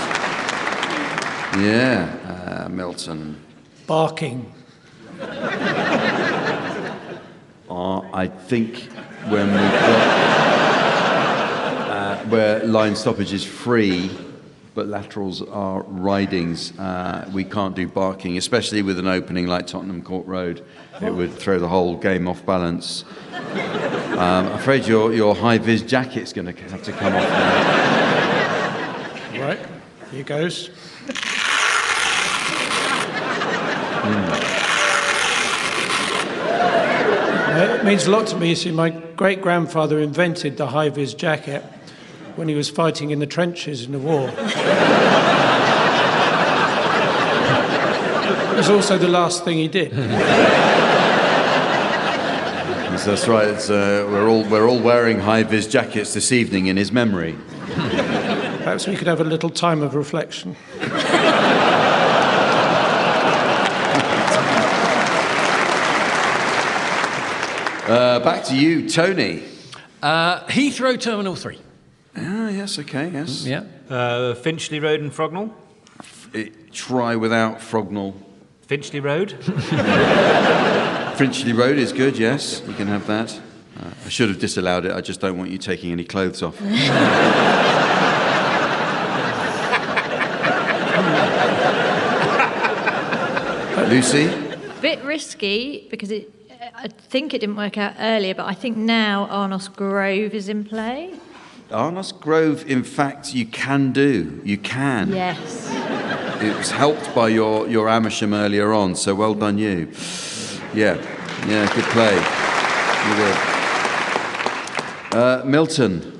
Yeah. Milton.
Barking.
I think when we've got where line stoppage is free, but laterals are ridings, we can't do barking, especially with an opening like Tottenham Court Road. It would throw the whole game off balance. I'm afraid your high-vis jacket's going to have to come off now.
Right, here goes. It means a lot to me. You see, my great-grandfather invented the high-vis jacket when he was fighting in the trenches in the war. It was also the last thing he did.
Yes, that's right. We're all wearing high-vis jackets this evening in his memory.
Perhaps we could have a little time of reflection.
Back to you, Tony.
Heathrow Terminal 3.
Ah, yes, okay, yes.
Yeah.
Finchley Road and Frognall.
Try without Frognall.
Finchley Road.
Finchley Road is good, yes. You can have that. I should have disallowed it. I just don't want you taking any clothes off. Lucy?
Bit risky because I think it didn't work out earlier, but I think now Arnos Grove is in play.
Arnos Grove, in fact, you can do. You can.
Yes.
It was helped by your Amersham earlier on, so well done you. Yeah, good play. You did. Milton.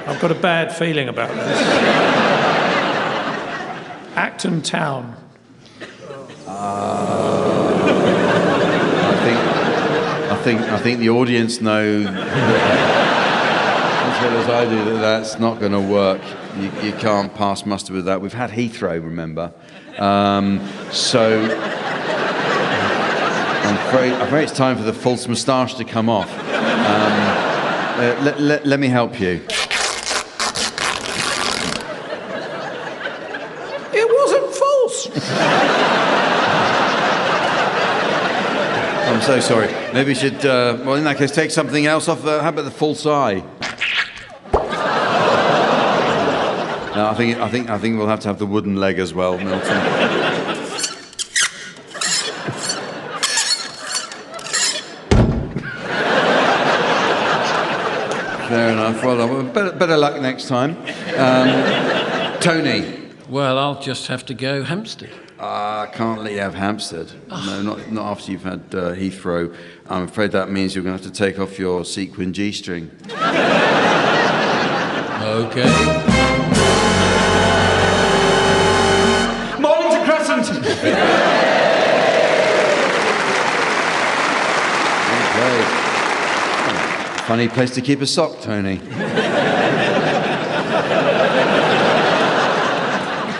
I've got a bad feeling about this. Acton Town.
I think the audience know as well as I do that that's not going to work. You can't pass muster with that. We've had Heathrow, remember? So I'm afraid it's time for the false moustache to come off. Let me help you.
It wasn't false.
I'm so sorry. Maybe we should, well, in that case, take something else off. How about the false eye? No, I think we'll have to have the wooden leg as well, Milton. Fair enough. Well, better luck next time. Tony.
Well, I'll just have to go Hampstead.
I can't let you have Hampstead. No, not after you've had Heathrow. I'm afraid that means you're going to have to take off your sequin G-string.
Okay.
Mornington Crescent!
Okay. Funny place to keep a sock, Tony.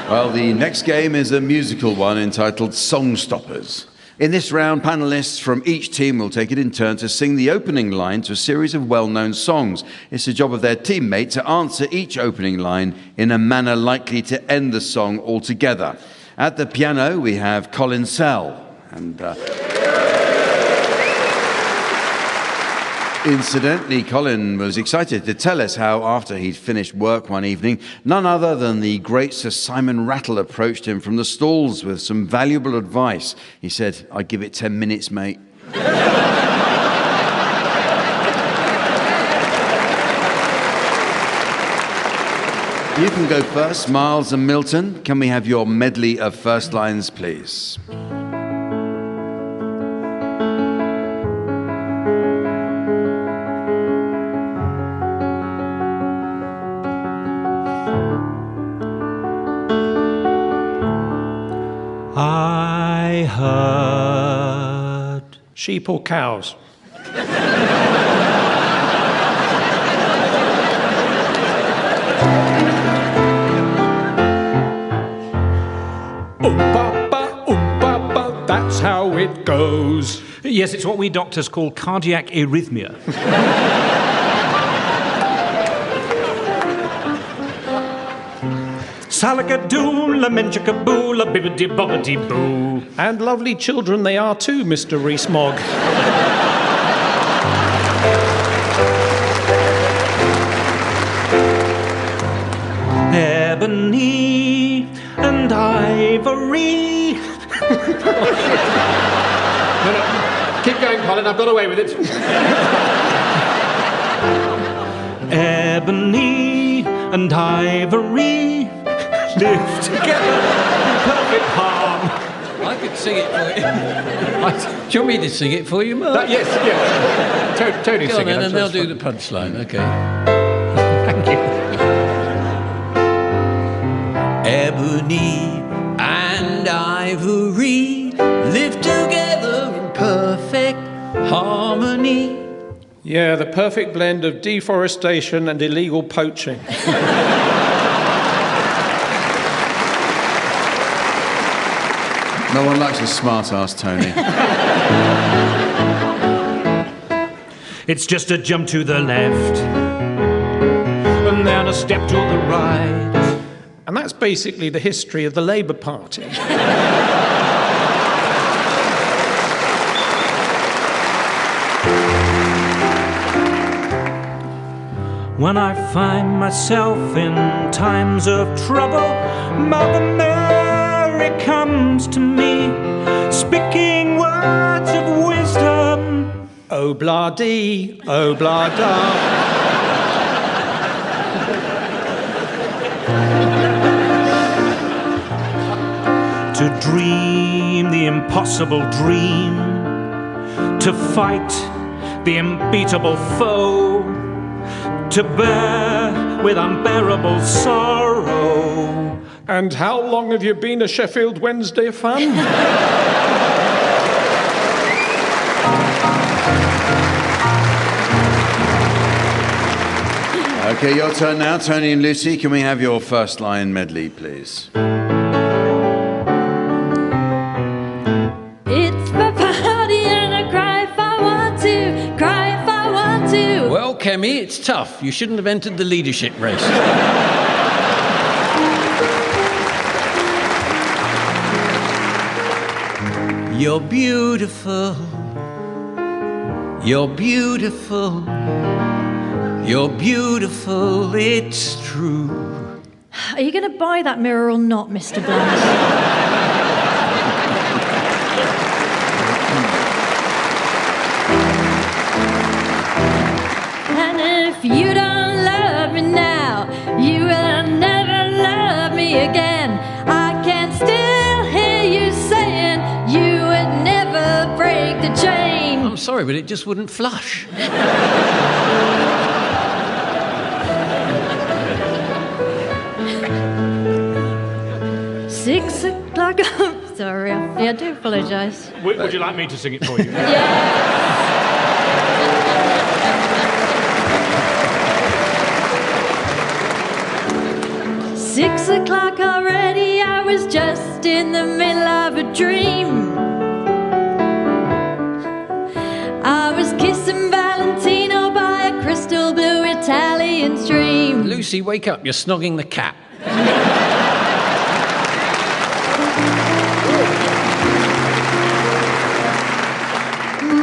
Well, the next game is a musical one entitled Song Stoppers. In this round, panellists from each team will take it in turn to sing the opening line to a series of well-known songs. It's the job of their teammate to answer each opening line in a manner likely to end the song altogether. At the piano, we have Colin Sell. And incidentally, Colin was excited to tell us how, after he'd finished work one evening, none other than the great Sir Simon Rattle approached him from the stalls with some valuable advice. He said, "I'd give it 10 minutes, mate." You can go first, Miles and Milton. Can we have your medley of first lines, please?
I heard... Sheep or cows? That's how it goes.
Yes, it's what we doctors call cardiac arrhythmia. Salagadoola, menchakaboola, bibbidi bobbidi boo.
And lovely children they are too, Mr. Rees-Mogg.
Ebony and ivory.
No, keep going, Colin, I've got away with it.
Ebony and ivory live together in perfect harm.
I could sing it for you. Do you want me to sing it for you, Mark?
Yes. Tony sing it.
And then they'll do the punchline, OK.
Thank you.
Ebony and ivory live together in perfect harmony.
Yeah, the perfect blend of deforestation and illegal poaching.
No one likes a smart-ass, Tony.
It's just a jump to the left and then a step to the right.
And that's basically the history of the Labour Party.
When I find myself in times of trouble, Mother Mary comes to me, speaking words of wisdom.
Oh, blah-dee, oh, blah-da.
To dream the impossible dream, to fight the unbeatable foe, to bear with unbearable sorrow.
And how long have you been a Sheffield Wednesday fan?
Okay, your turn now. Tony and Lucy, can we have your first line medley, please?
It's my party and I cry if I want to, cry if I want to.
Well, Kemi, it's tough. You shouldn't have entered the leadership race. You're beautiful. You're beautiful. You're beautiful, it's true.
Are you going to buy that mirror or not, Mr. Blanche? If you don't love me now, you will never love me again. I can still hear you saying you would never break the chain.
I'm sorry, but it just wouldn't flush.
6 o'clock. I'm sorry, I do apologise.
Would you like me to sing it for you?
Yeah. 6 o'clock already, I was just in the middle of a dream. I was kissing Valentino by a crystal blue Italian stream.
Lucy, wake up, you're snogging the cat.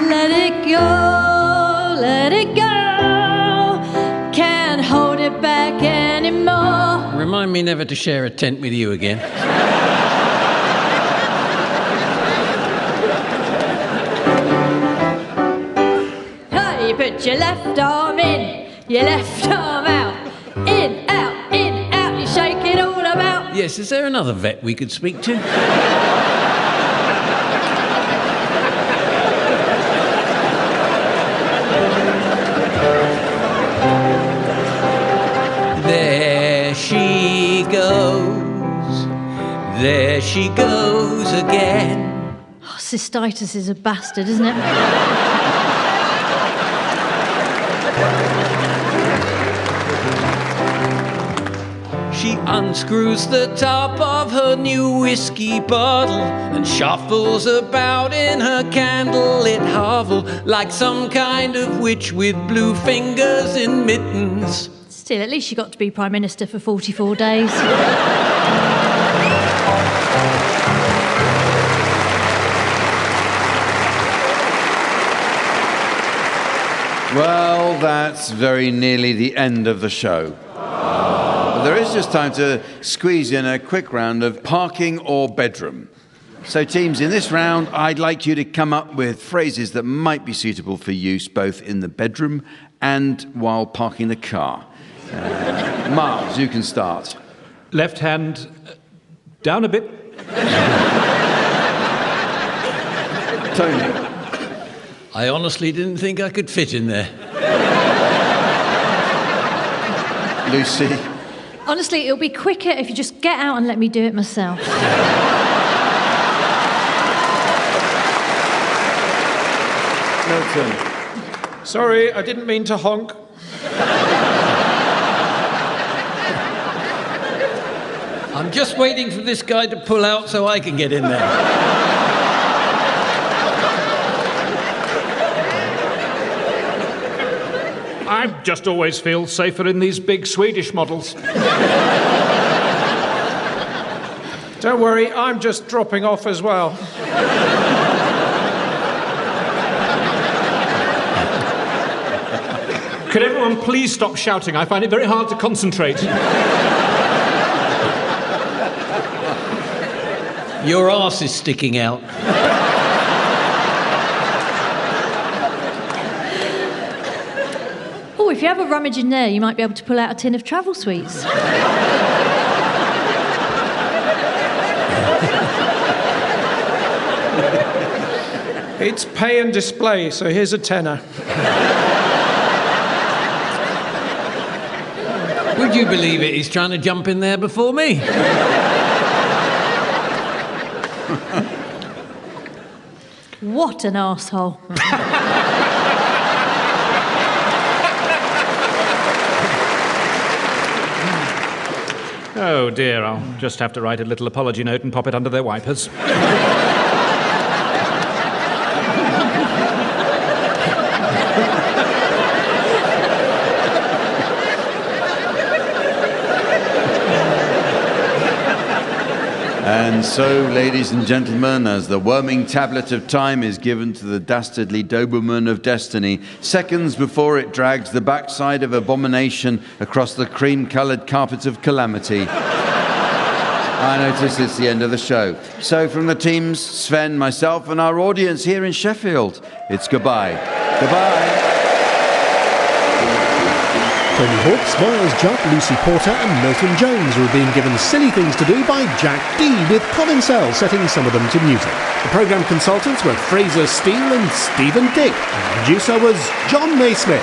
Let it go, let it go. Can't hold it back anymore.
Remind me never to share a tent with you again.
Hey, you put your left arm in, your left arm out. In, out, you shake it all about.
Yes, is there another vet we could speak to? There she goes again.
Oh, cystitis is a bastard, isn't it?
She unscrews the top of her new whiskey bottle and shuffles about in her candlelit hovel like some kind of witch with blue fingers in mittens.
Still, at least she got to be Prime Minister for 44 days.
Well, that's very nearly the end of the show. But there is just time to squeeze in a quick round of parking or bedroom. So teams, in this round, I'd like you to come up with phrases that might be suitable for use both in the bedroom and while parking the car. Miles, you can start.
Left hand down a bit.
Tony.
I honestly didn't think I could fit in there.
Lucy.
Honestly, it'll be quicker if you just get out and let me do it myself.
Milton.
Sorry, I didn't mean to honk.
I'm just waiting for this guy to pull out so I can get in there.
I just always feel safer in these big Swedish models.
Don't worry, I'm just dropping off as well.
Could everyone please stop shouting? I find it very hard to concentrate.
Your arse is sticking out.
Oh, if you have a rummage in there, you might be able to pull out a tin of travel sweets.
It's pay and display, so here's a tenner.
Would you believe it? He's trying to jump in there before me.
What an arsehole.
Oh dear, I'll just have to write a little apology note and pop it under their wipers.
And so, ladies and gentlemen, as the worming tablet of time is given to the dastardly Doberman of destiny, seconds before it drags the backside of abomination across the cream-coloured carpet of calamity, I notice it's the end of the show. So from the teams, Sven, myself, and our audience here in Sheffield, it's goodbye. Goodbye.
Tony Hawkes, Miles Judd, Lucy Porter and Milton Jones were being given Silly Things to Do by Jack D, with Colin Sell setting some of them to music. The programme consultants were Fraser Steele and Stephen Dick. The producer was John Naismith.